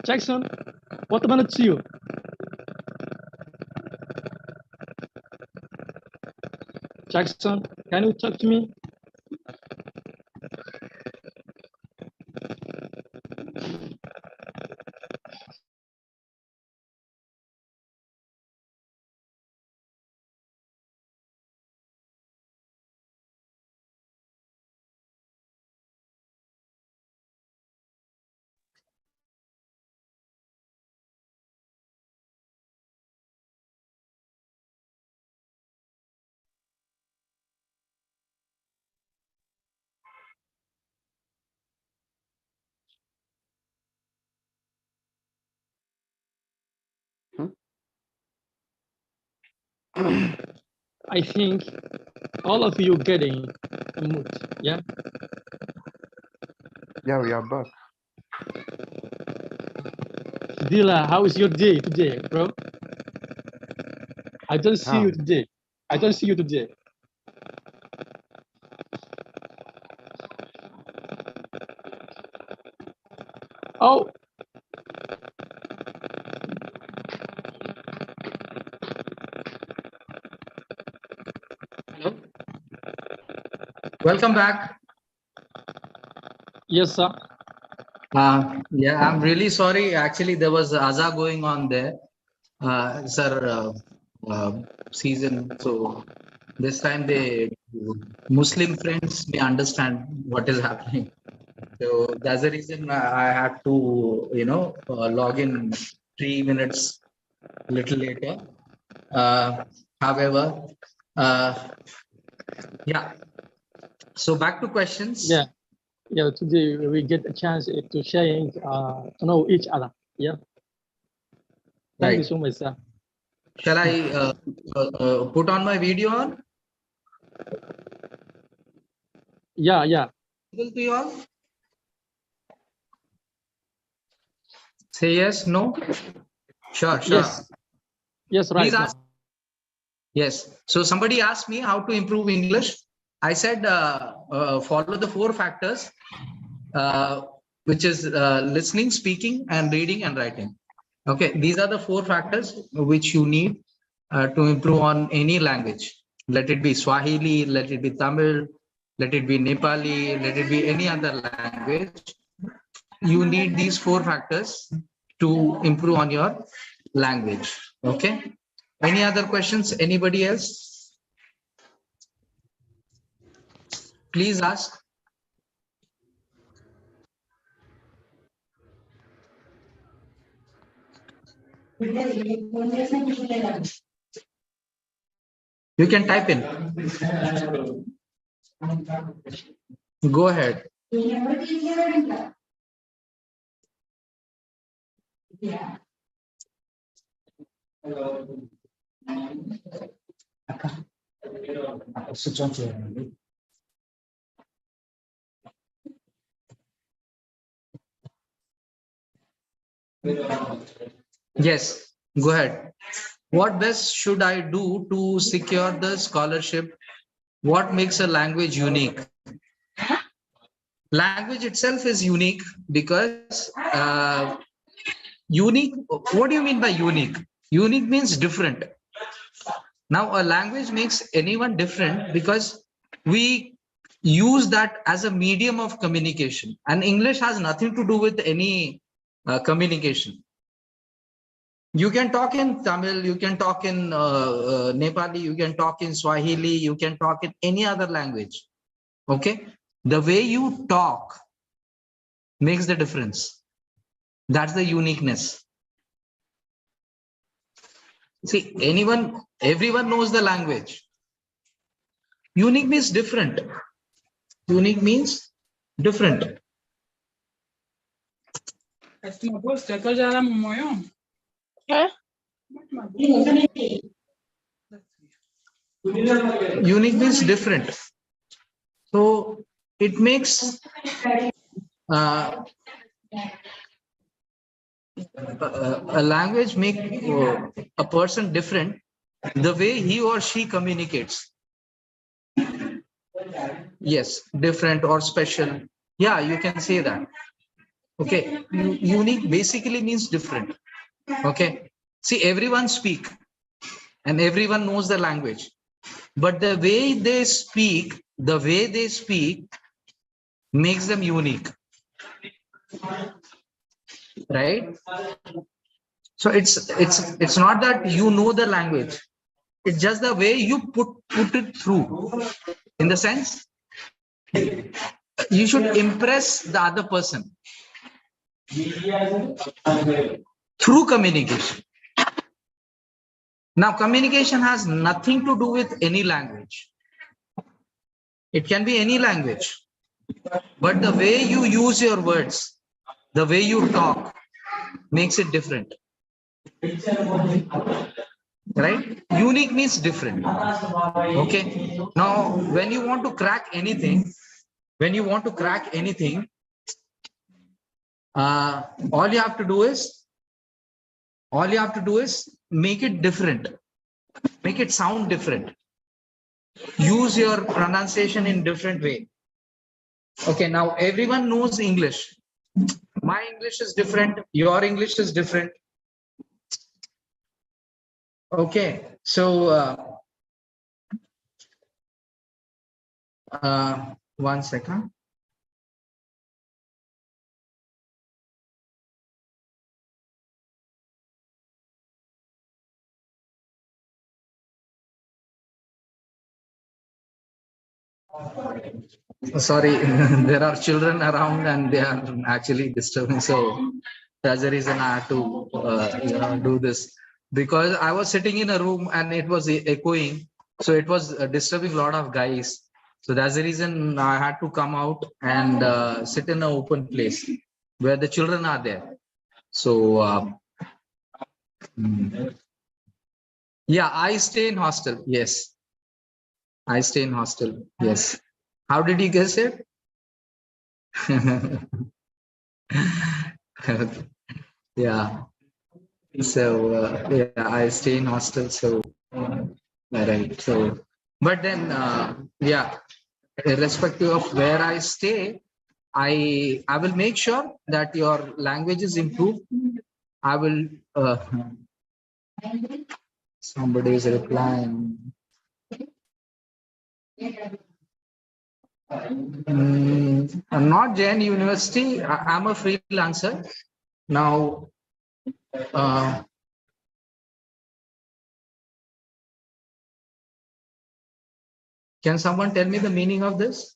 Jackson, what about you? Jackson, can you talk to me? I think all of you getting a mood, yeah? Yeah, we are back. Dila, how is your day today, bro? I don't see you today. I don't see you today. Oh. Hello. Welcome back. Yes, sir. Yeah, I'm really sorry. Actually, there was Aza going on there, sir. Season. So this time the Muslim friends may understand what is happening. So that's the reason I had to, log in 3 minutes a little later. However, yeah. So back to questions. Yeah. Yeah, today we get a chance to sharing, to know each other. Yeah. Thank you so much, sir. Shall I put on my video on? Yeah, yeah. To you all? Say yes, no? Sure, sure. Yes. Yes, right. Please ask. Yes. So somebody asked me how to improve English. I said follow the 4 factors, which is listening, speaking, and reading and writing. Okay, these are the 4 factors which you need to improve on any language. Let it be Swahili, let it be Tamil, let it be Nepali, let it be any other language. You need these 4 factors to improve on your language. Okay. Any other questions? Anybody else? Please ask. You can type in. Go ahead. Yes, go ahead. What best should I do to secure the scholarship? What makes a language unique? Language itself is unique because unique, what do you mean by unique? Unique means different. Now, a language makes anyone different because we use that as a medium of communication, and English has nothing to do with any communication. You can talk in Tamil, you can talk in Nepali, you can talk in Swahili, you can talk in any other language. Okay, the way you talk makes the difference. That's the uniqueness. See, everyone knows the language. Unique means different. Unique means different. Unique means different. So it makes a language make a person different the way he or she communicates. Yes, different or special. Yeah, you can say that. Okay, unique basically means different. Okay, see, everyone speak and everyone knows the language, but the way they speak makes them unique, right? So it's not that you know the language, it's just the way you put it through. In the sense, you should impress the other person through communication. Now, communication has nothing to do with any language. It can be any language, but the way you use your words, the way you talk makes it different. Right? Unique means different. Okay. Now, when you want to crack anything, all you have to do is make it different, make it sound different, use your pronunciation in different way. Okay, now everyone knows English. My English is different, your English is different. Okay, so one second. Sorry, there are children around and they are actually disturbing. So that's the reason I had to do this, because I was sitting in a room and it was echoing. So it was disturbing a lot of guys. So that's the reason I had to come out and sit in an open place where the children are there. So yeah, I stay in hostel. Yes, I stay in hostel. Yes. How did you guess it? Yeah. So yeah, I stay in hostel. So right. So, but then yeah, irrespective of where I stay, I will make sure that your language is improved. I will. Somebody is replying. I'm not Jain University. I'm a freelancer now. Uh, can someone tell me the meaning of this?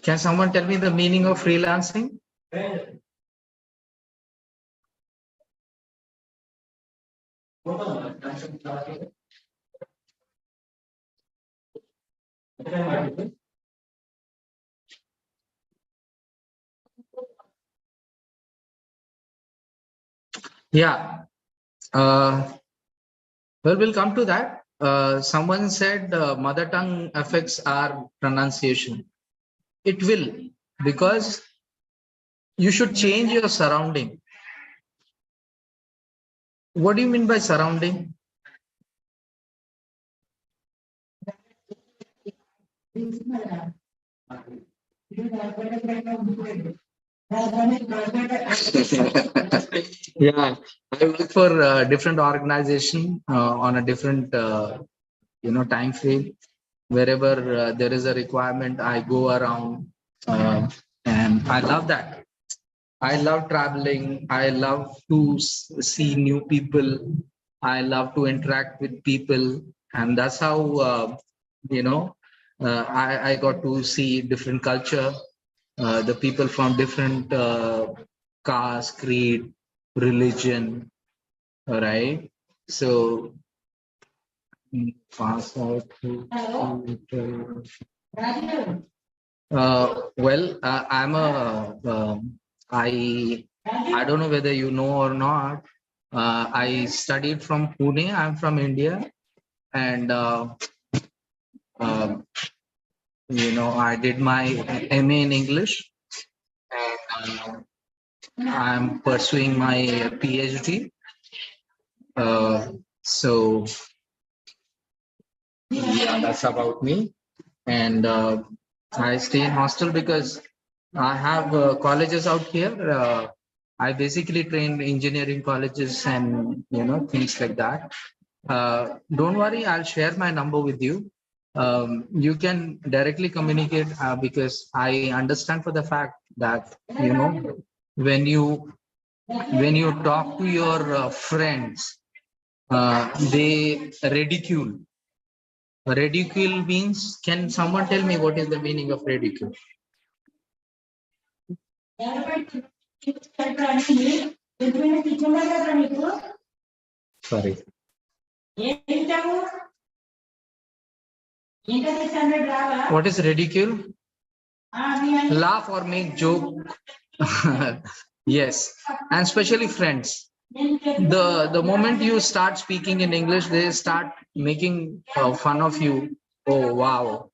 Can someone tell me the meaning of freelancing? Yeah. Well, we'll come to that. Someone said mother tongue affects our pronunciation. It will, because you should change your surrounding. What do you mean by surrounding? Yeah, I work for a different organization on a different time frame. Wherever there is a requirement, I go around, and I love that. I love traveling. I love to see new people. I love to interact with people, and that's how I got to see different culture, the people from different caste, creed, religion. All right. So pass out. I'm a. I don't know whether you know or not. I studied from Pune. I'm from India, and I did my MA in English, and I'm pursuing my PhD. So yeah, that's about me. And I stay in hostel because I have colleges out here. I basically train engineering colleges and things like that. Don't worry, I'll share my number with you. You can directly communicate because I understand for the fact that when you talk to your friends, they ridicule. Ridicule means, can someone tell me what is the meaning of ridicule? Sorry. What is ridicule? Laugh or make joke. Yes, and especially friends. The moment you start speaking in English, they start making fun of you. Oh wow,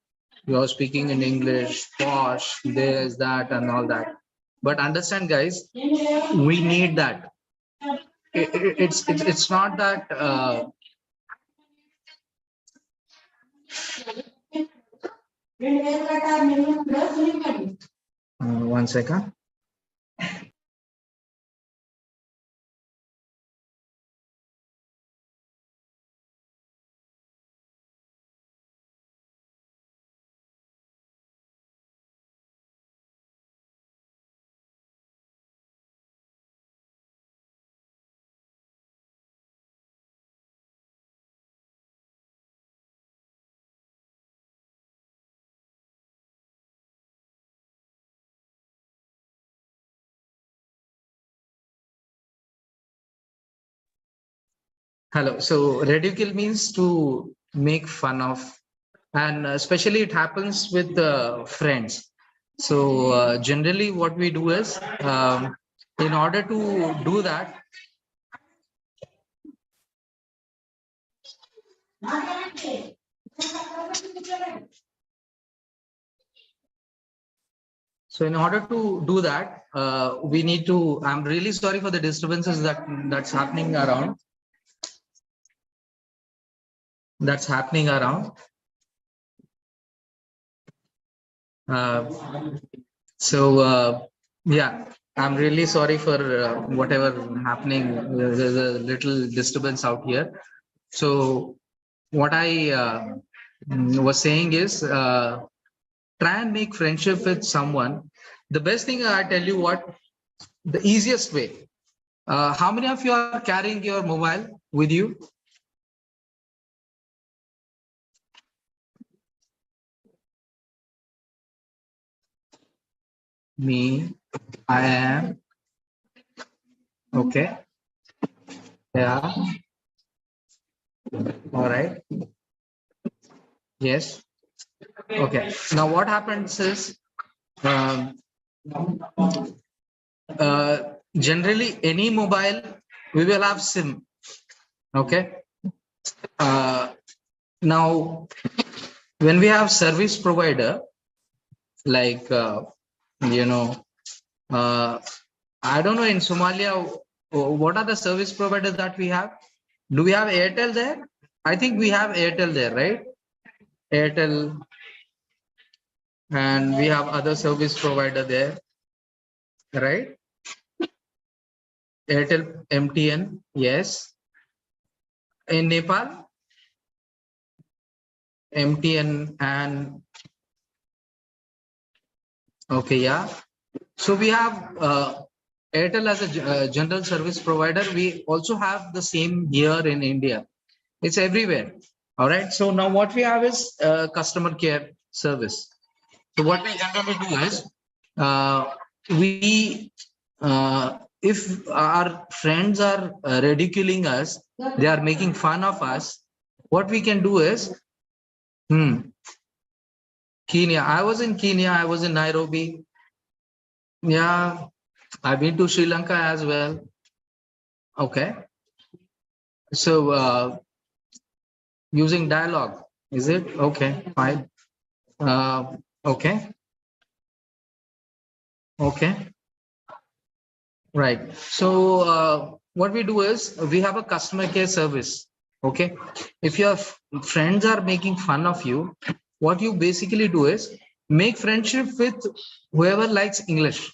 you're speaking in English, posh, this, that, and all that. But understand, guys, we need that. It's not that. One second. Hello. So ridicule means to make fun of, and especially it happens with friends. So generally, what we do is, in order to do that, so in order to do that, we need to. I'm really sorry for the disturbances that's happening around. That's happening around. Yeah, I'm really sorry for whatever happening. There's a little disturbance out here. So what I was saying is, try and make friendship with someone. The best thing I tell you what, the easiest way. How many of you are carrying your mobile with you? Me, I am. Okay. Yeah. All right. Yes. Okay. Now what happens is, um, generally any mobile we will have SIM. Okay. Now when we have service provider, like you know, I don't know in Somalia, what are the service providers that we have? Do we have Airtel there? I think we have Airtel there, right? Airtel, and we have other service provider there, right? Airtel, MTN, yes. In Nepal, MTN and okay, yeah. So we have Airtel as a general service provider. We also have the same here in India. It's everywhere. All right. So now what we have is customer care service. So what we generally do is, we if our friends are ridiculing us, they are making fun of us. What we can do is, Kenya. I was in Kenya. I was in Nairobi. Yeah, I've been to Sri Lanka as well. Okay. So using dialogue, is it? Okay, fine. Okay. Okay. Right. So what we do is we have a customer care service. Okay. If your friends are making fun of you, what you basically do is make friendship with whoever likes English.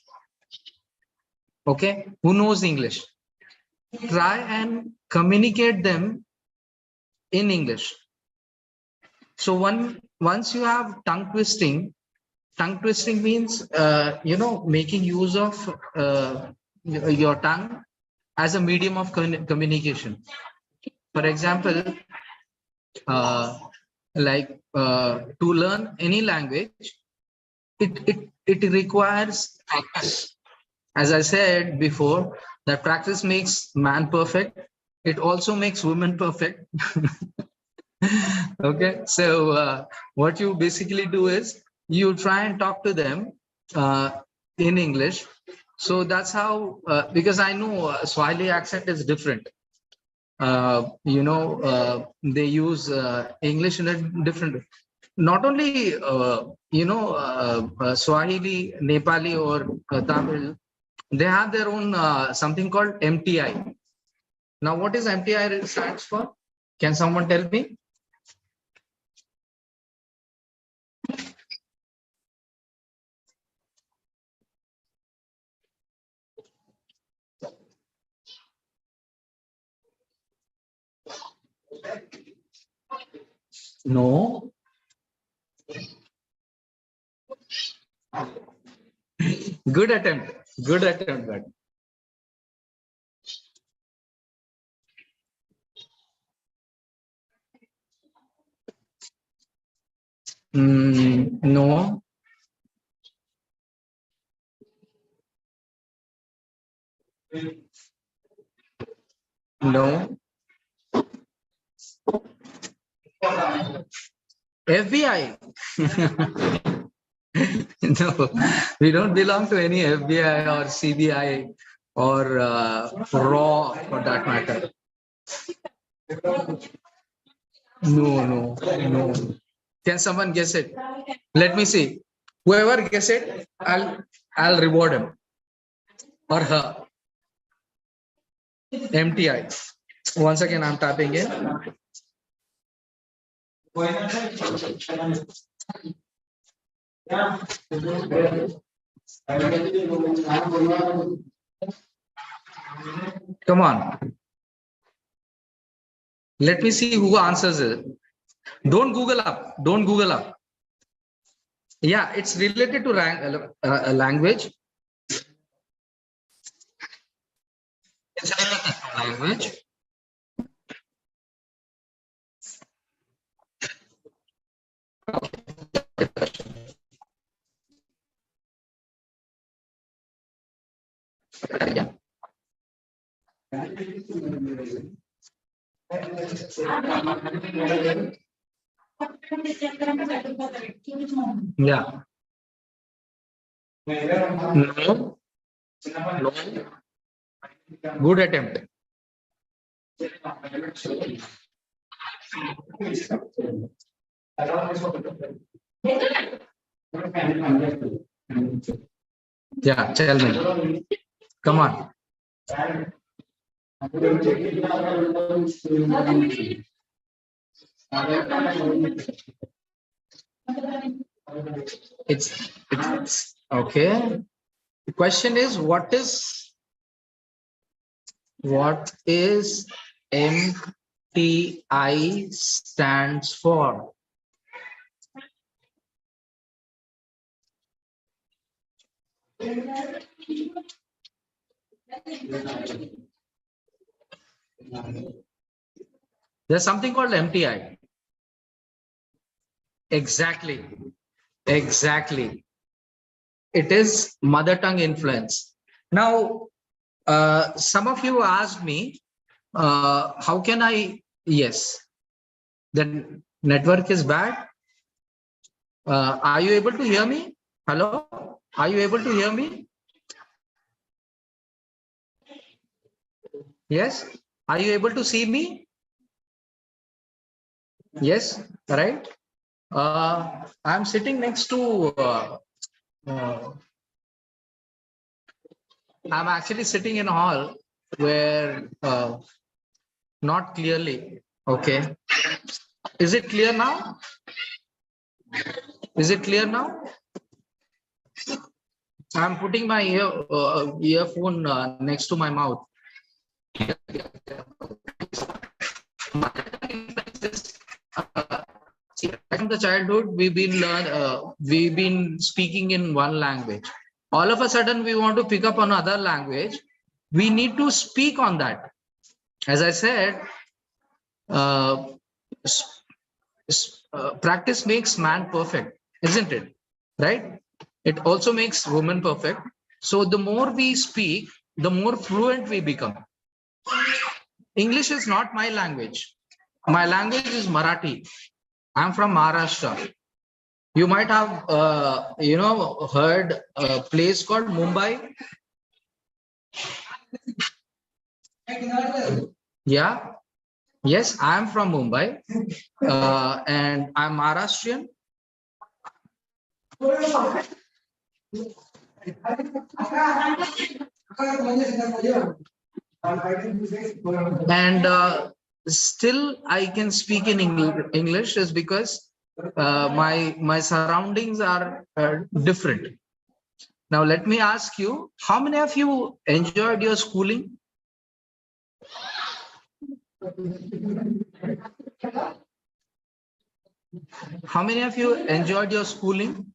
Okay. Who knows English? Try and communicate them in English. So once you have tongue twisting means making use of your tongue as a medium of communication. For example, to learn any language, it requires practice. As I said before, that practice makes man perfect. It also makes women perfect. Okay, so what you basically do is you try and talk to them in English. So that's how, because I know Swahili accent is different. They use English in a different way. Not only, Swahili, Nepali, or Tamil, they have their own something called MTI. Now, what is MTI stands for? Can someone tell me? No. Good attempt. Good attempt. But no. No. FBI. No, we don't belong to any FBI or CBI or RAW for that matter. No. Can someone guess it? Let me see. Whoever guess it, I'll reward him or her. MTI. Once again, I'm tapping in. Come on. Let me see who answers it. Don't Google up. Don't Google up. Yeah, it's related to language. It's related to language. Yeah. Yeah. No. Good attempt. Yeah, tell me. Come on. It's okay. The question is, what is MTI stands for? There's something called MTI. Exactly. It is mother tongue influence. Now, some of you asked me, how can I? Yes, the network is bad. Are you able to hear me? Hello? Are you able to hear me? Yes. Are you able to see me? Yes. Right. I'm sitting next to. I'm actually sitting in a hall where not clearly. Okay. Is it clear now? Is it clear now? I'm putting my earphone next to my mouth. From the childhood, we've been speaking in one language. All of a sudden, we want to pick up another language. We need to speak on that. As I said, practice makes man perfect, isn't it? Right? It also makes woman perfect. So the more we speak, the more fluent we become. English is not my language. My language is Marathi. I'm from Maharashtra. You might have, heard a place called Mumbai. Yeah. Yes, I'm from Mumbai, and I'm Maharashtrian. And still I can speak in English is because my surroundings are different. Now let me ask you, how many of you enjoyed your schooling? How many of you enjoyed your schooling?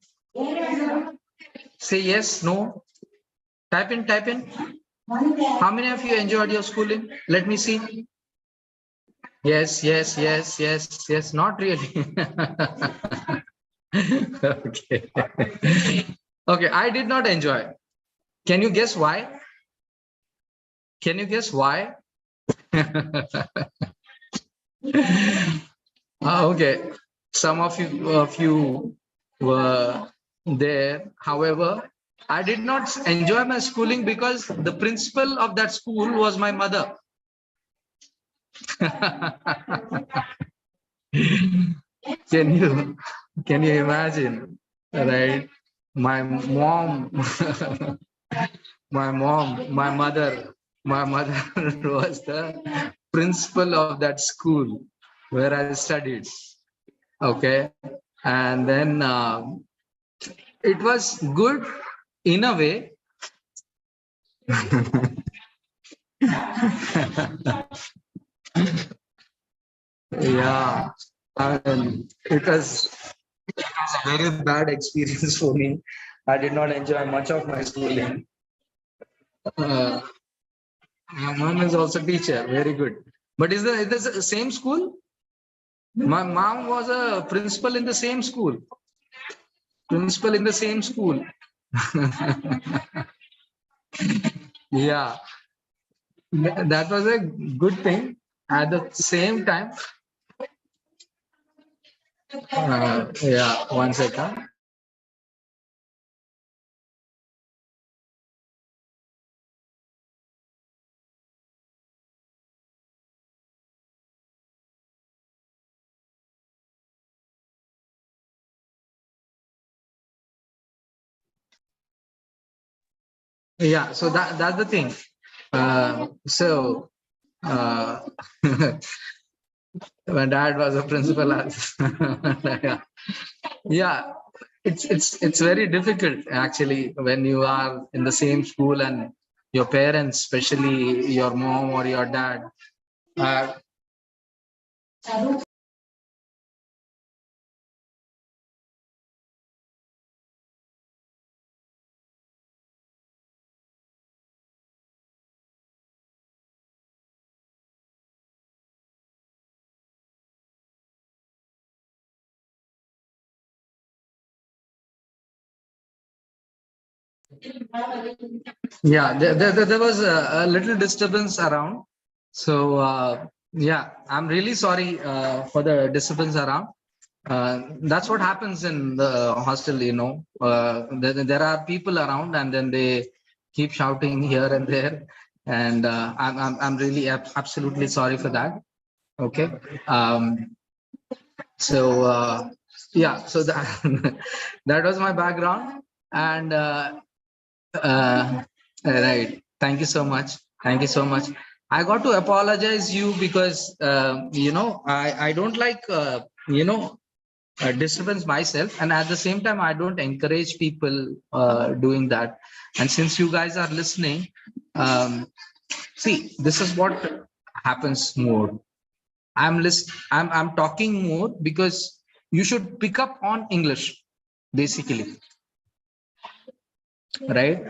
Say yes, no. Type in. How many of you enjoyed your schooling? Let me see. Yes. Not really. Okay. Okay, I did not enjoy. Can you guess why? Can you guess why? Okay. some of you were there. However, I did not enjoy my schooling because the principal of that school was my mother. Can you imagine, right? My mom, my mother was the principal of that school where I studied. Okay, and then it was good in a way. Yeah, it was a very bad experience for me. I did not enjoy much of my schooling. My mom is also teacher, very good. But is the same school? My mom was a principal in the same school. Principal in the same school. Yeah, that was a good thing. At the same time, yeah, 1 second. Yeah, so that's the thing. So my dad was a principal. Yeah, it's very difficult actually when you are in the same school and your parents, especially your mom or your dad. Yeah, there was a little disturbance around. So yeah, I'm really sorry for the disturbance around. That's what happens in the hostel, you know. There are people around, and then they keep shouting here and there, and I'm really absolutely sorry for that. Okay. So yeah, so that that was my background, and right. Thank you so much. Thank you so much. I got to apologize you because you know I don't like you know disturbance myself, and at the same time I don't encourage people doing that. And since you guys are listening, see, this is what happens more. I'm talking more because you should pick up on English, basically, right?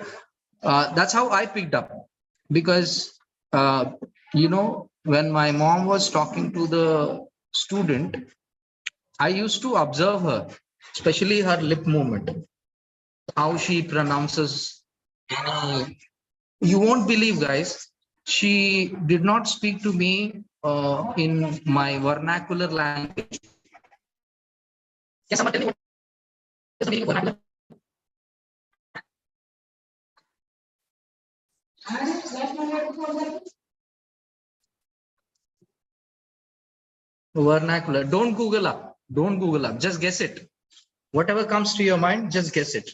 That's how I picked up, because you know, when my mom was talking to the student, I used to observe her, especially her lip movement, how she pronounces. You won't believe, guys, she did not speak to me in my vernacular language. Yes, I'm telling you. Vernacular. Don't Google up. Don't Google up. Just guess it. Whatever comes to your mind, just guess it.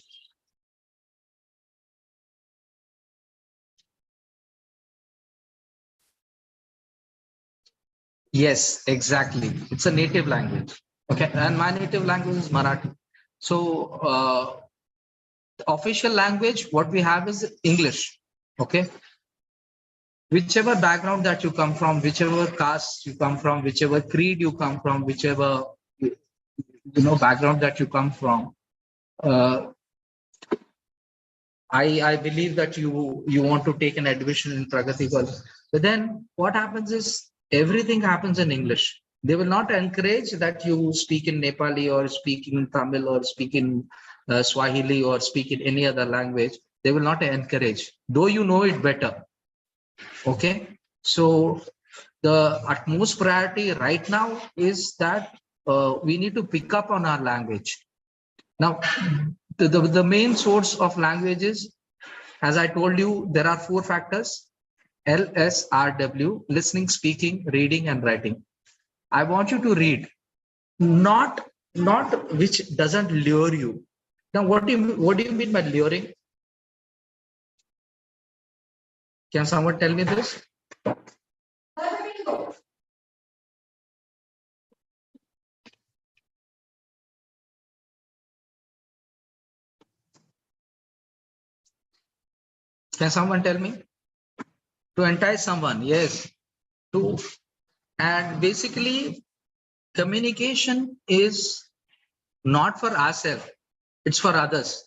Yes, exactly. It's a native language. Okay, and my native language is Marathi. So the official language, what we have is English. Okay. Whichever background that you come from, whichever caste you come from, whichever creed you come from, whichever background that you come from, I believe that you want to take an admission in Pragati College. But then what happens is everything happens in English. They will not encourage that you speak in Nepali or speak in Tamil or speak in Swahili or speak in any other language. They will not encourage, though you know it better. Okay, so the utmost priority right now is that we need to pick up on our language. Now, the main source of languages, as I told you, there are 4 factors: LSRW, listening, speaking, reading, and writing. I want you to read, not which doesn't lure you. Now, what do you mean by luring? Can someone tell me this? Can someone tell me? To entice someone, yes. And basically, communication is not for ourselves, it's for others.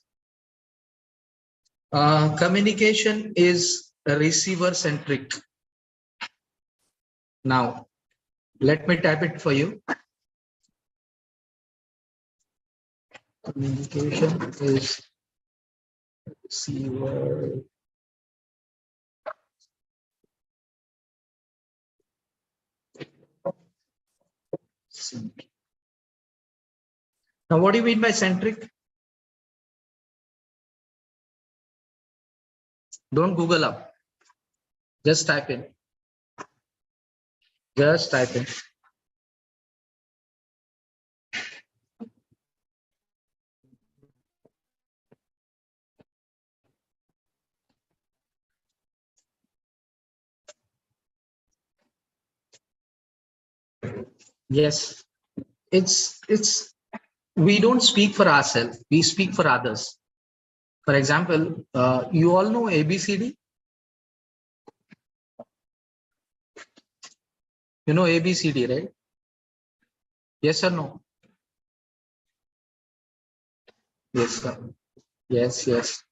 Communication is receiver centric. Now, let me type it for you. Communication is receiver. Now, what do you mean by centric? Don't Google up. Just type in. Just type in. Yes, it's we don't speak for ourselves, we speak for others. For example, you all know ABCD? You know ABCD, right? Yes or no? Yes, sir. Yes, yes.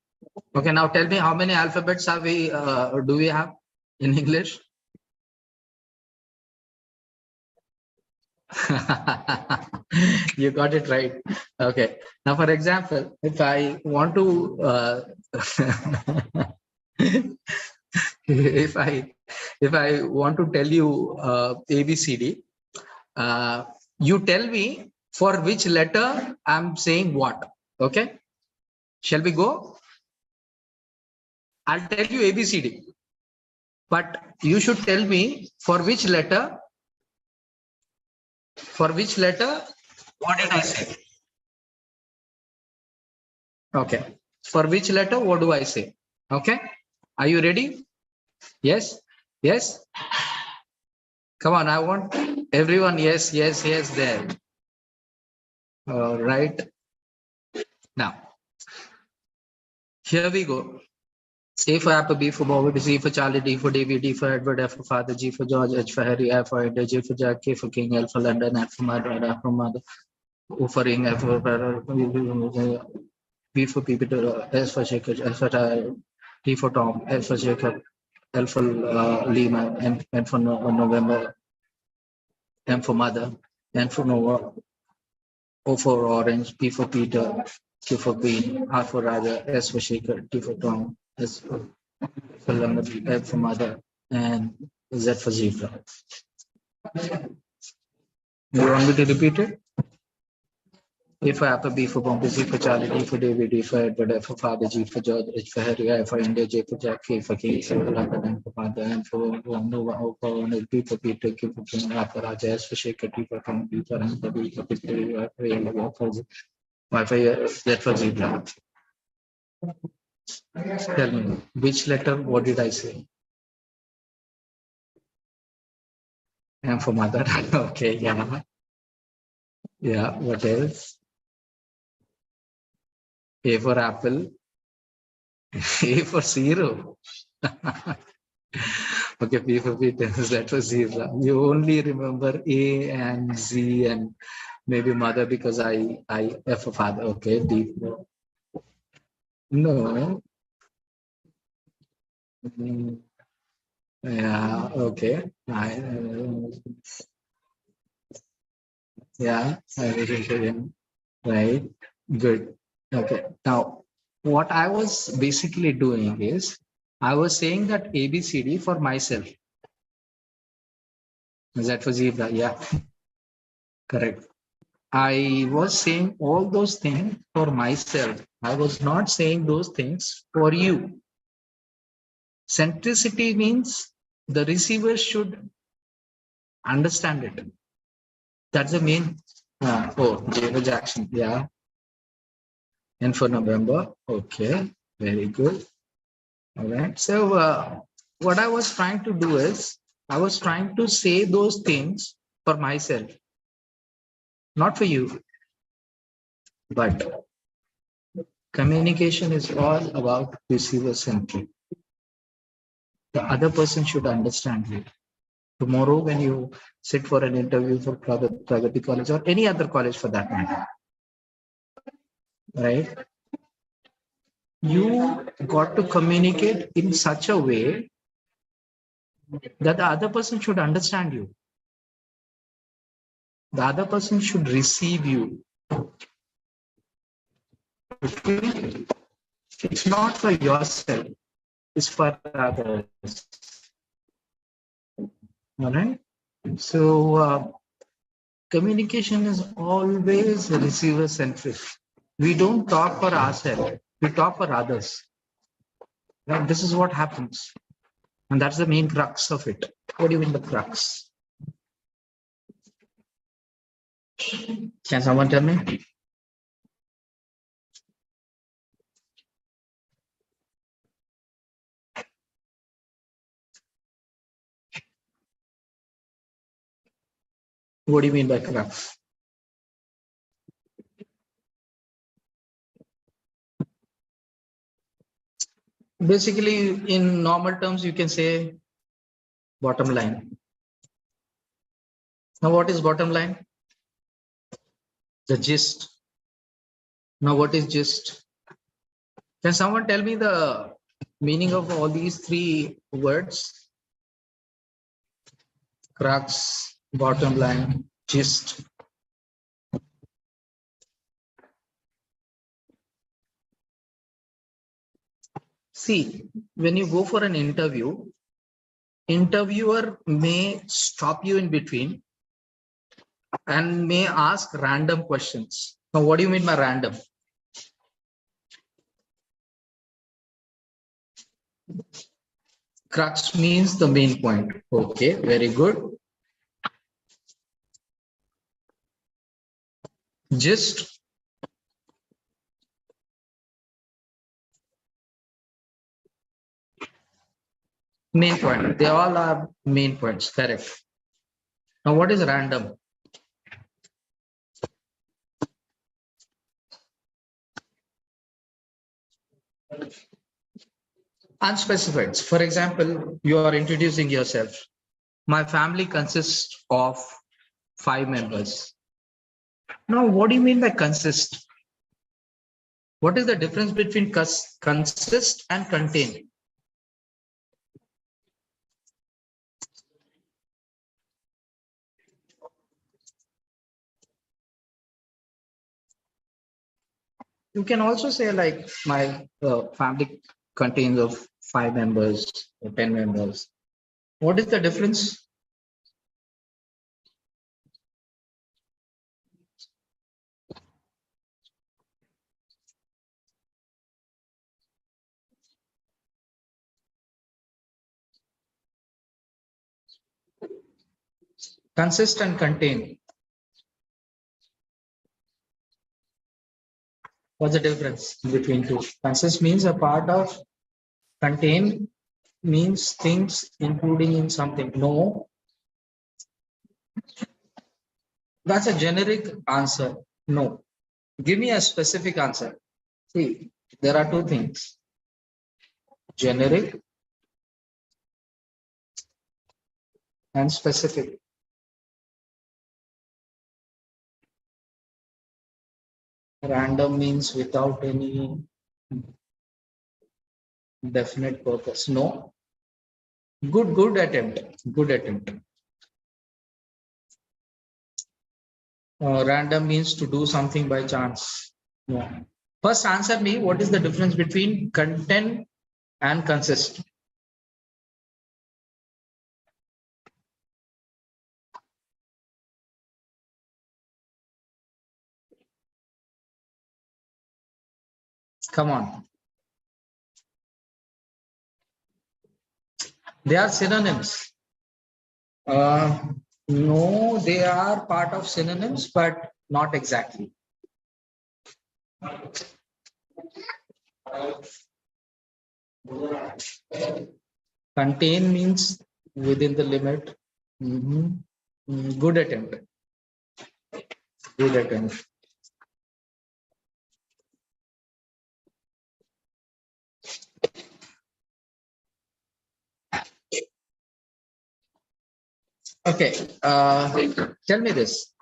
Okay, now tell me, how many alphabets are we do we have in English? You got it right. Okay. Now, for example, if I want to if I want to tell you ABCD, you tell me for which letter I'm saying what. Okay. Shall we go? I'll tell you ABCD, but you should tell me for which letter. For which letter? What did I say? Okay. For which letter? What do I say? Okay. Are you ready? Yes. Yes. Come on. I want everyone. Yes. Yes. Yes. There. All right. Now, here we go. A for apple, B for Bobby, C for Charlie, D for David, D for Edward, F for father, G for George, H for Harry, I for India, J for Jack, K for King, L for London, F for mother, F for mother, O for ring, F for B for Peter, S for Shaker, L for T for Tom, L for Jacob, L for Lima, N for November, M for mother, N for Nova, O for orange, P for Peter, Q for Queen, R for Raja, S for Shaker, T for Tom, S for London, F for mother, and Z for zebra. You want me to repeat it? A for apple, B for Bombay, C for Charlie, D for David, D for Edward, F for father, G for George, H for Harry, I for India, J for Jack, K for King, C for London, N for mother, N for Nova, O for orange, P for Peter, Q for King, R for Raja, S for Shaker, T for Tom, D for N for B for Peter, Y for Yellow, Y for Z for zebra. Tell me, which letter, what did I say? M for mother. Okay, yeah. Yeah, what else? A for apple. A for zero. Okay, P for Peter, Z for zebra. You only remember A and Z and maybe mother because I F for father. Okay, D for no. Yeah, okay. Yeah, right. Good. Okay. Now, what I was basically doing is I was saying that ABCD for myself. Is that for zebra? Yeah. Correct. I was saying all those things for myself. I was not saying those things for you. Centricity means the receiver should understand it. That's the main. J Jackson. Yeah. And for November. Okay. Very good. All right. So what I was trying to do is I was trying to say those things for myself, not for you. But communication is all about receiver centric. The other person should understand you. Tomorrow, when you sit for an interview for PRAGATII college or any other college for that matter, right? You got to communicate in such a way that the other person should understand you. The other person should receive you. Okay? It's not for yourself, it's for others. All right? So communication is always receiver centric. We don't talk for ourselves, we talk for others. Right? This is what happens. And that's the main crux of it. What do you mean the crux? Can someone tell me? What do you mean by crux? Basically, in normal terms, you can say bottom line. Now, what is bottom line? The gist. Now, what is gist? Can someone tell me the meaning of all these three words? Crux, bottom line, gist. See, when you go for an interview, interviewer may stop you in between and may ask random questions. Now, what do you mean by random? Crux means the main point. Okay, very good. Gist. Main point. They all are main points. Correct. Now, what is random? Unspecified. For example, you are introducing yourself. My family consists of 5 members. Now, what do you mean by consist? What is the difference between consist and contain? You can also say like my family contains of 5 members or 10 members. What is the difference? Consist and contain. What's the difference between two? Consist means a part of, contain means things including in something. No, that's a generic answer. No, give me a specific answer. See, there are two things: generic and specific. Random means without any definite purpose. No. Good attempt. Good attempt. Random means to do something by chance. No. First, answer me. What is the difference between content and consist? Come on. They are synonyms. No, they are part of synonyms, but not exactly. Contain means within the limit. Good attempt. Good attempt. Okay, tell me this.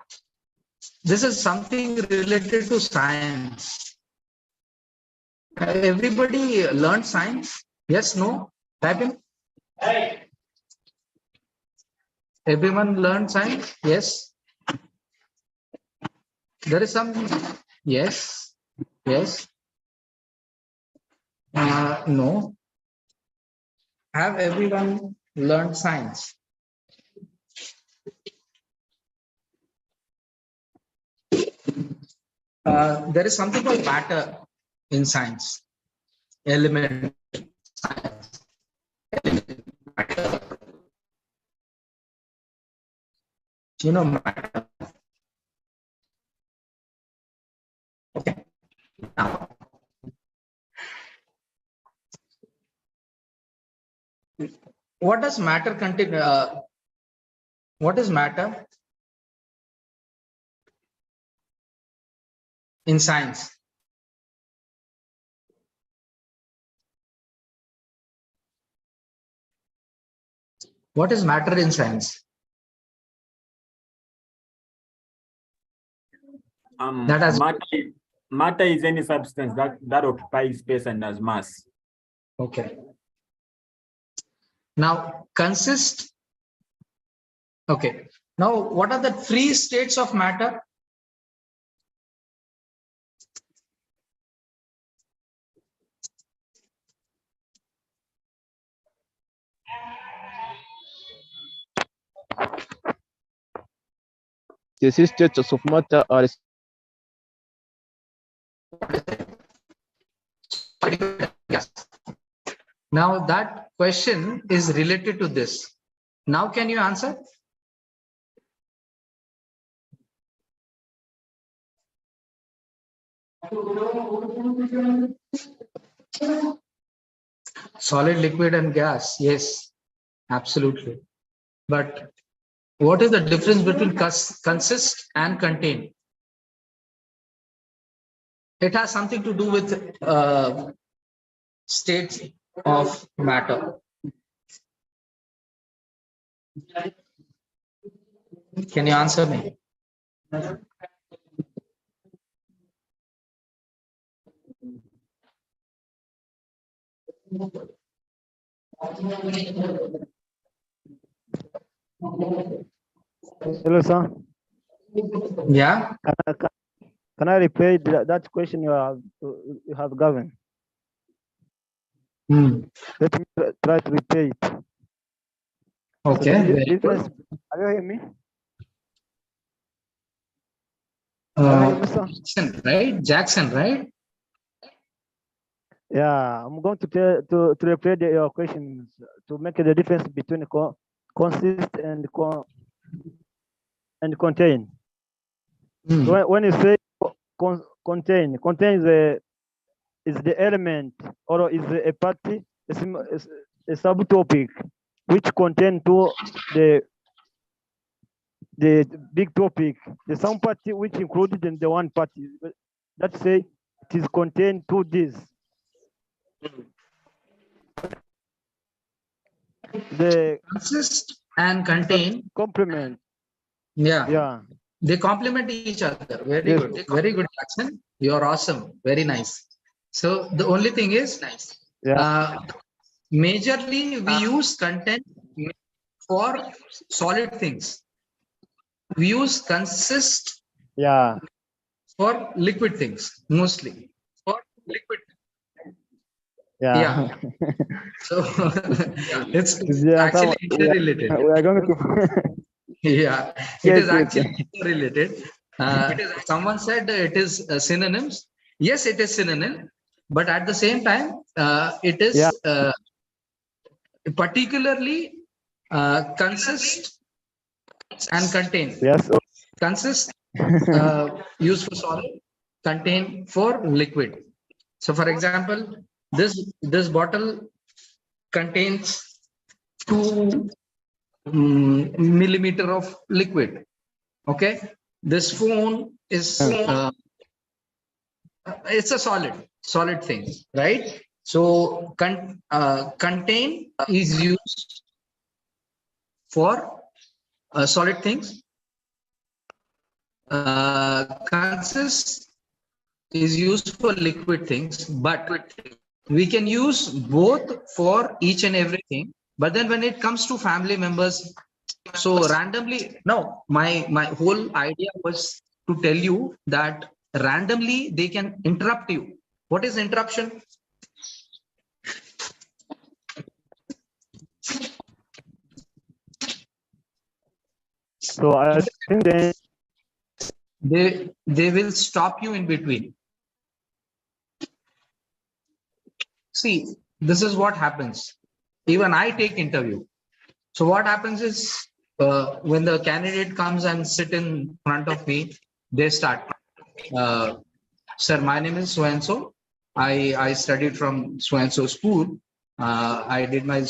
This is something related to science. Everybody learned science? Yes, no? Type in. Everyone learned science? Yes. There is some. Yes. Yes. No. Have everyone learned science? There is something called matter in science. Element science. You know matter. Okay. Now, what does matter contain? What is matter in science? What is matter in science? Matter is any substance that occupies space and has mass. Okay. Now consist. Okay. Now what are the free states of matter? The states of matter are Now that question is related to this. Now can you answer? Solid, liquid, and gas. Yes, absolutely. But what is the difference between consist and contain? It has something to do with states of matter. Can you answer me? hello, sir. Yeah. Can I repeat that question you have given? Let me try to repeat. Okay. So Very good. Are you hearing me? Jackson, right? Jackson, right? Yeah, I'm going to repeat your questions to make the difference between consist and contain. So when you say contain is the element or is a party, a subtopic which contain to the big topic, the some party which included in the one party. Let's say it is contained to this. The consist and contain complement. Yeah. They complement each other. Very good. Very good, Jackson. You're awesome. Very nice. So the only thing is nice. Majorly we use content for solid things. We use consist for liquid things mostly. For liquid. Yeah. So it's actually interrelated. We are going to Yeah, it is actually related. Someone said it is synonyms. Yes, it is synonym, but at the same time, it is particularly consist and contain. Yes. Consist used for solid, contain for liquid. So, for example, this bottle contains 2 millimeter of liquid. Okay, this phone is it's a solid thing, right? So contain is used for solid things. Consist is used for liquid things, but we can use both for each and everything. But then when it comes to family members, so randomly, no, my whole idea was to tell you that randomly they can interrupt you. What is interruption? So I think they will stop you in between. See, this is what happens. Even I take interview. So what happens is when the candidate comes and sit in front of me, they start. Sir, my name is so-and-so. I studied from so-and-so school. I did my,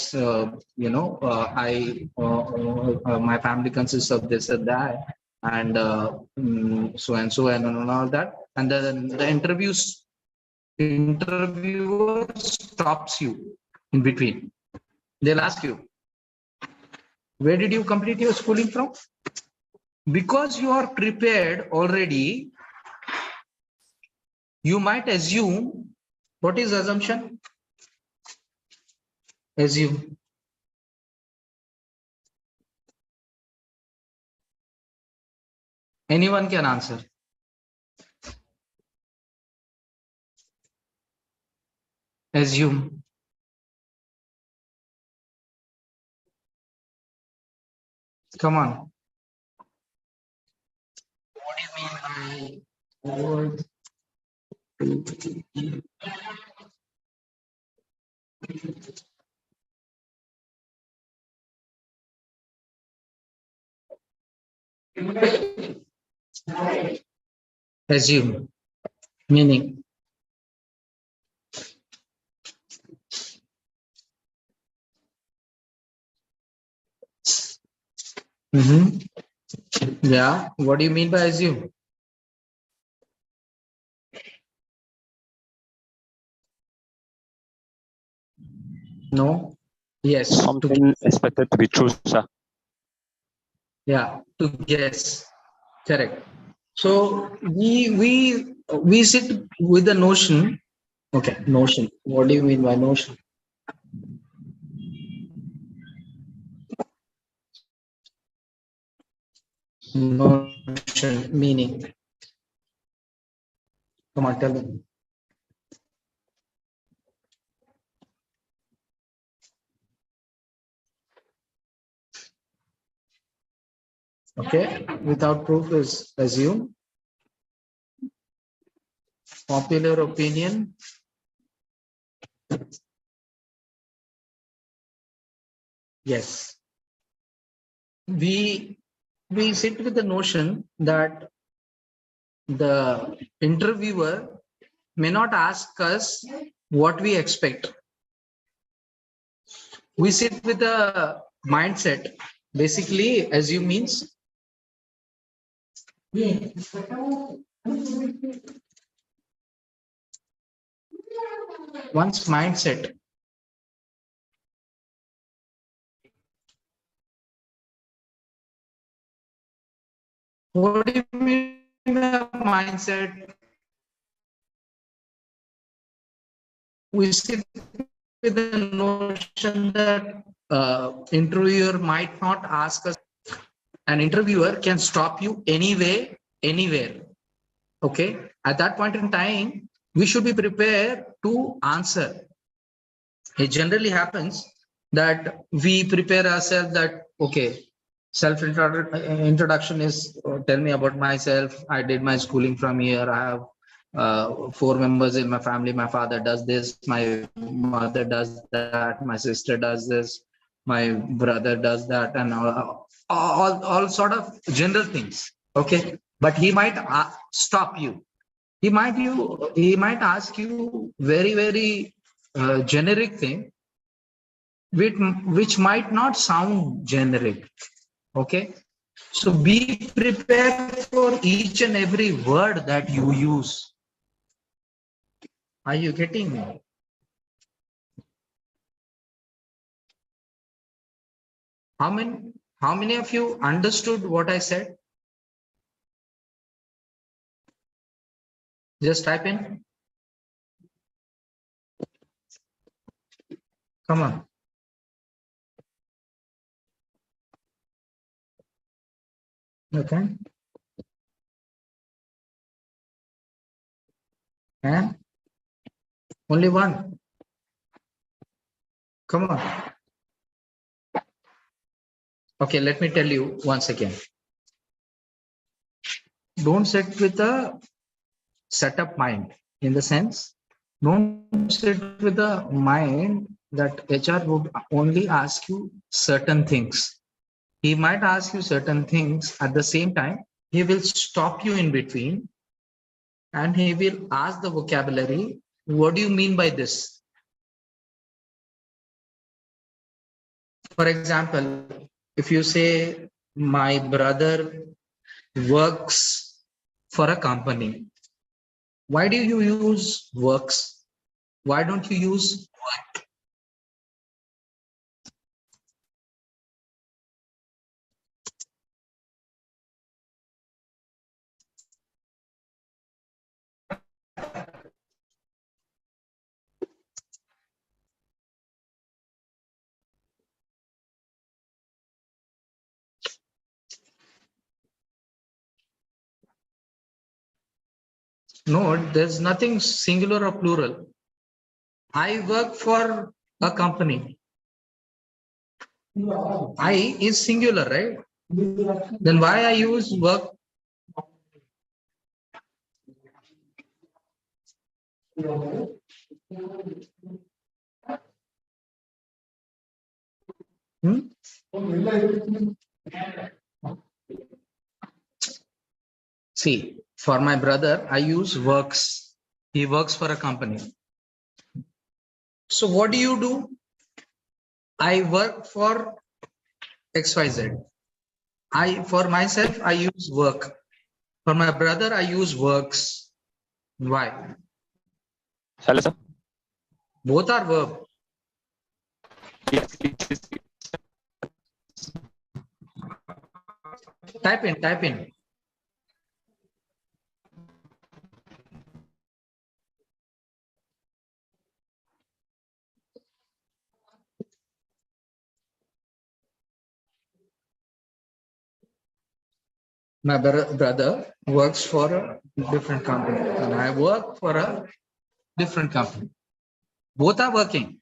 my family consists of this and that, and so-and-so and all that. And then the interviewer stops you in between. They'll ask you, where did you complete your schooling from? Because you are prepared already, you might assume. What is assumption? Assume. Anyone can answer. Assume. Come on. What do you mean by word? Assume. Meaning. Yeah. What do you mean by assume? No. Yes. Something expected to be true, sir. Yeah. To guess. Correct. So we sit with the notion. Okay. Notion. What do you mean by notion? Notion meaning. Come on, tell me. Okay, without proof is assume. Popular opinion. Yes. We sit with the notion that the interviewer may not ask us what we expect. We sit with a mindset. Basically, assume means one's mindset. What do you mean by mindset? We sit with the notion that interviewer might not ask us. An interviewer can stop you anyway, anywhere. Okay. At that point in time, we should be prepared to answer. It generally happens that we prepare ourselves that, okay, self-introduction is tell me about myself. I did my schooling from here. I have 4 members in my family. My father does this, my mother does that, my sister does this, my brother does that, and all sort of general things. Okay, but he might stop you. He might ask you very generic thing, which might not sound generic. Okay, so be prepared for each and every word that you use. Are you getting me? How many of you understood what I said? Just type in. Come on. Okay. And only one. Come on. Okay, let me tell you once again. Don't sit with a setup mind, in the sense, don't sit with a mind that HR would only ask you certain things. He might ask you certain things. At the same time, he will stop you in between and he will ask the vocabulary. What do you mean by this? For example, if you say, my brother works for a company, why do you use works? Why don't you use work? No, there's nothing singular or plural. I work for a company. I is singular, right? Then why I use work? See, for my brother, I use works. He works for a company. So what do? I work for XYZ. For myself, I use work. For my brother, I use works. Why? Hello, sir. Both are verb. Yes, it is. Type in. My brother works for a different company and I work for a different company. Both are working.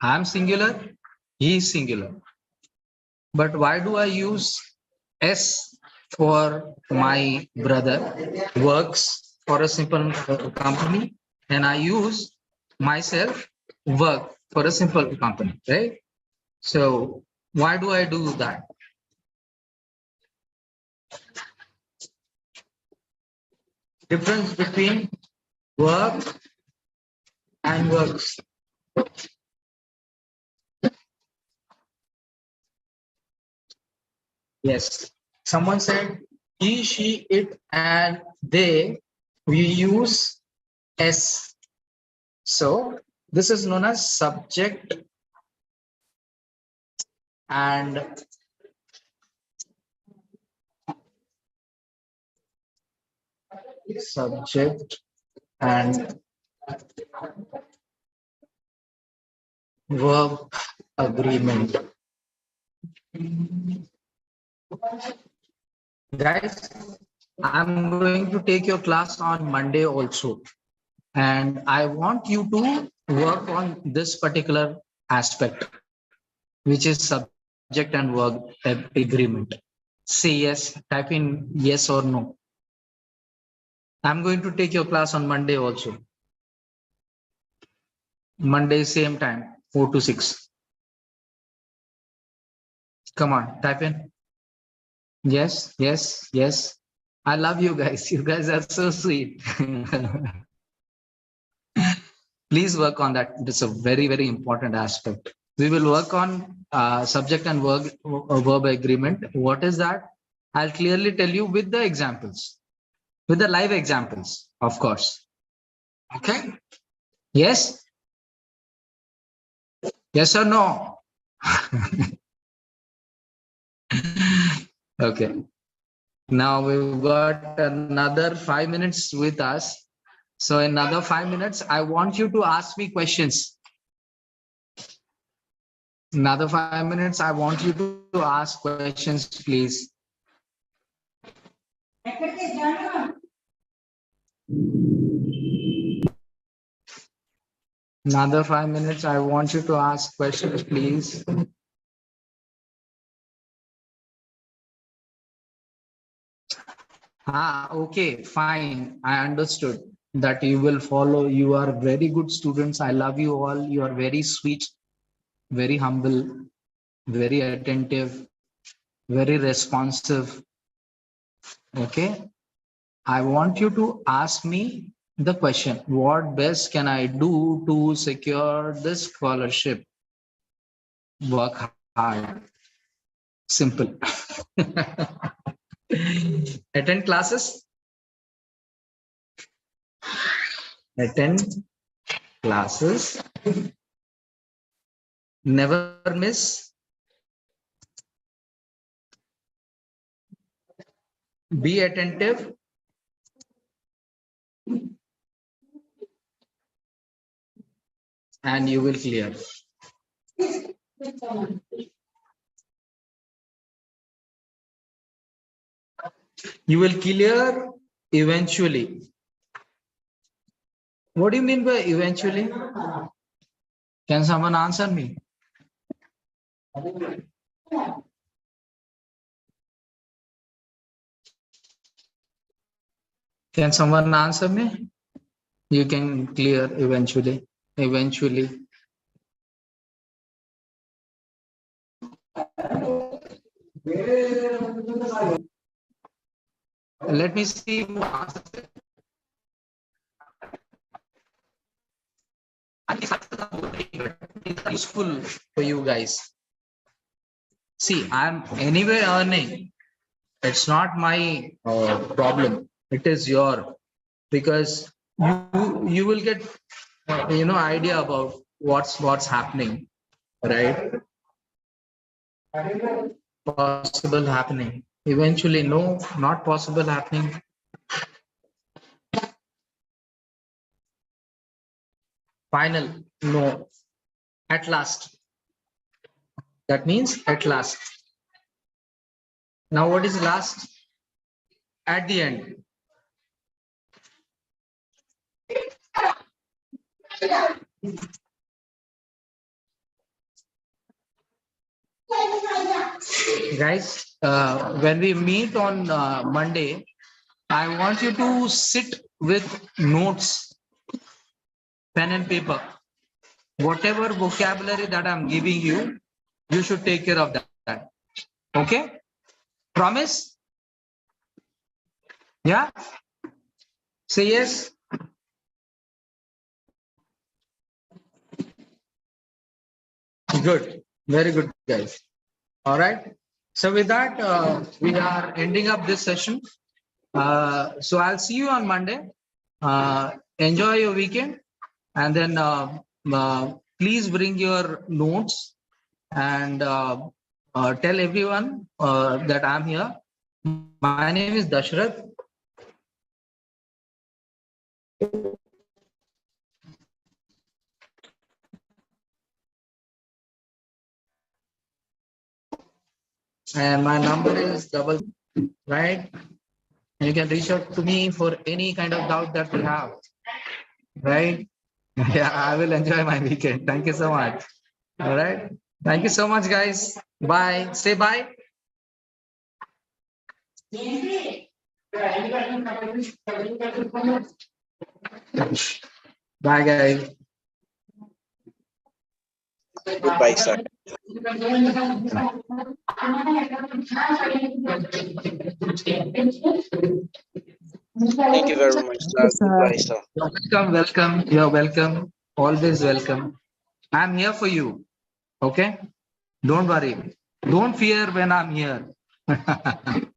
I'm singular, he is singular. But why do I use S for my brother works for a simple company, and I use myself work for a simple company, right? So why do I do that? Difference between work and works. Yes, someone said he, she, it, and they. We use S. So this is known as subject and verb agreement. Guys, I'm going to take your class on Monday also. And I want you to work on this particular aspect, which is subject and verb agreement. Say yes, type in yes or no. I'm going to take your class on Monday also. Monday, same time, 4 to 6. Come on, type in. Yes, yes, yes. I love you guys. You guys are so sweet. Please work on that. It's a very, very important aspect. We will work on subject and verb agreement. What is that? I'll clearly tell you with the examples, with the live examples, of course. Okay. Yes. Yes or no? Okay. Now we've got another 5 minutes with us. So in another 5 minutes, I want you to ask me questions. Another 5 minutes, I want you to ask questions, please. Another 5 minutes, I want you to ask questions, please. Okay, fine. I understood that you will follow. You are very good students. I love you all. You are very sweet, very humble, very attentive, very responsive. Okay. I want you to ask me the question, what best can I do to secure this scholarship? Work hard. Simple. Attend classes. Attend classes. Never miss. Be attentive. And you will clear. You will clear eventually. What do you mean by eventually? Can someone answer me? Can someone answer me? You can clear eventually. Eventually. Let me see who answers it. It's useful for you guys. See, I'm anyway earning. It's not my problem. It is your, because you will get idea about what's happening, right? Possible happening. Eventually, no, not possible happening. Final, no. At last. That means at last. Now, what is last? At the end. Guys, when we meet on Monday, I want you to sit with notes, pen and paper. Whatever vocabulary that I'm giving you, you should take care of that. Okay? Promise? Yeah? Say yes. Good. Very good, guys. All right. So with that, we are ending up this session. So I'll see you on Monday. Enjoy your weekend. And then please bring your notes and tell everyone that I'm here. My name is Dashrath. And my number is right. And you can reach out to me for any kind of doubt that you have. Right? Yeah, I will enjoy my weekend. Thank you so much. All right. Thank you so much, guys. Bye. Say bye. Bye, guys. Goodbye, sir. Thank you very much, sir. Goodbye, sir. You're welcome, welcome. You're welcome. Always welcome. I'm here for you. Okay? Don't worry. Don't fear when I'm here.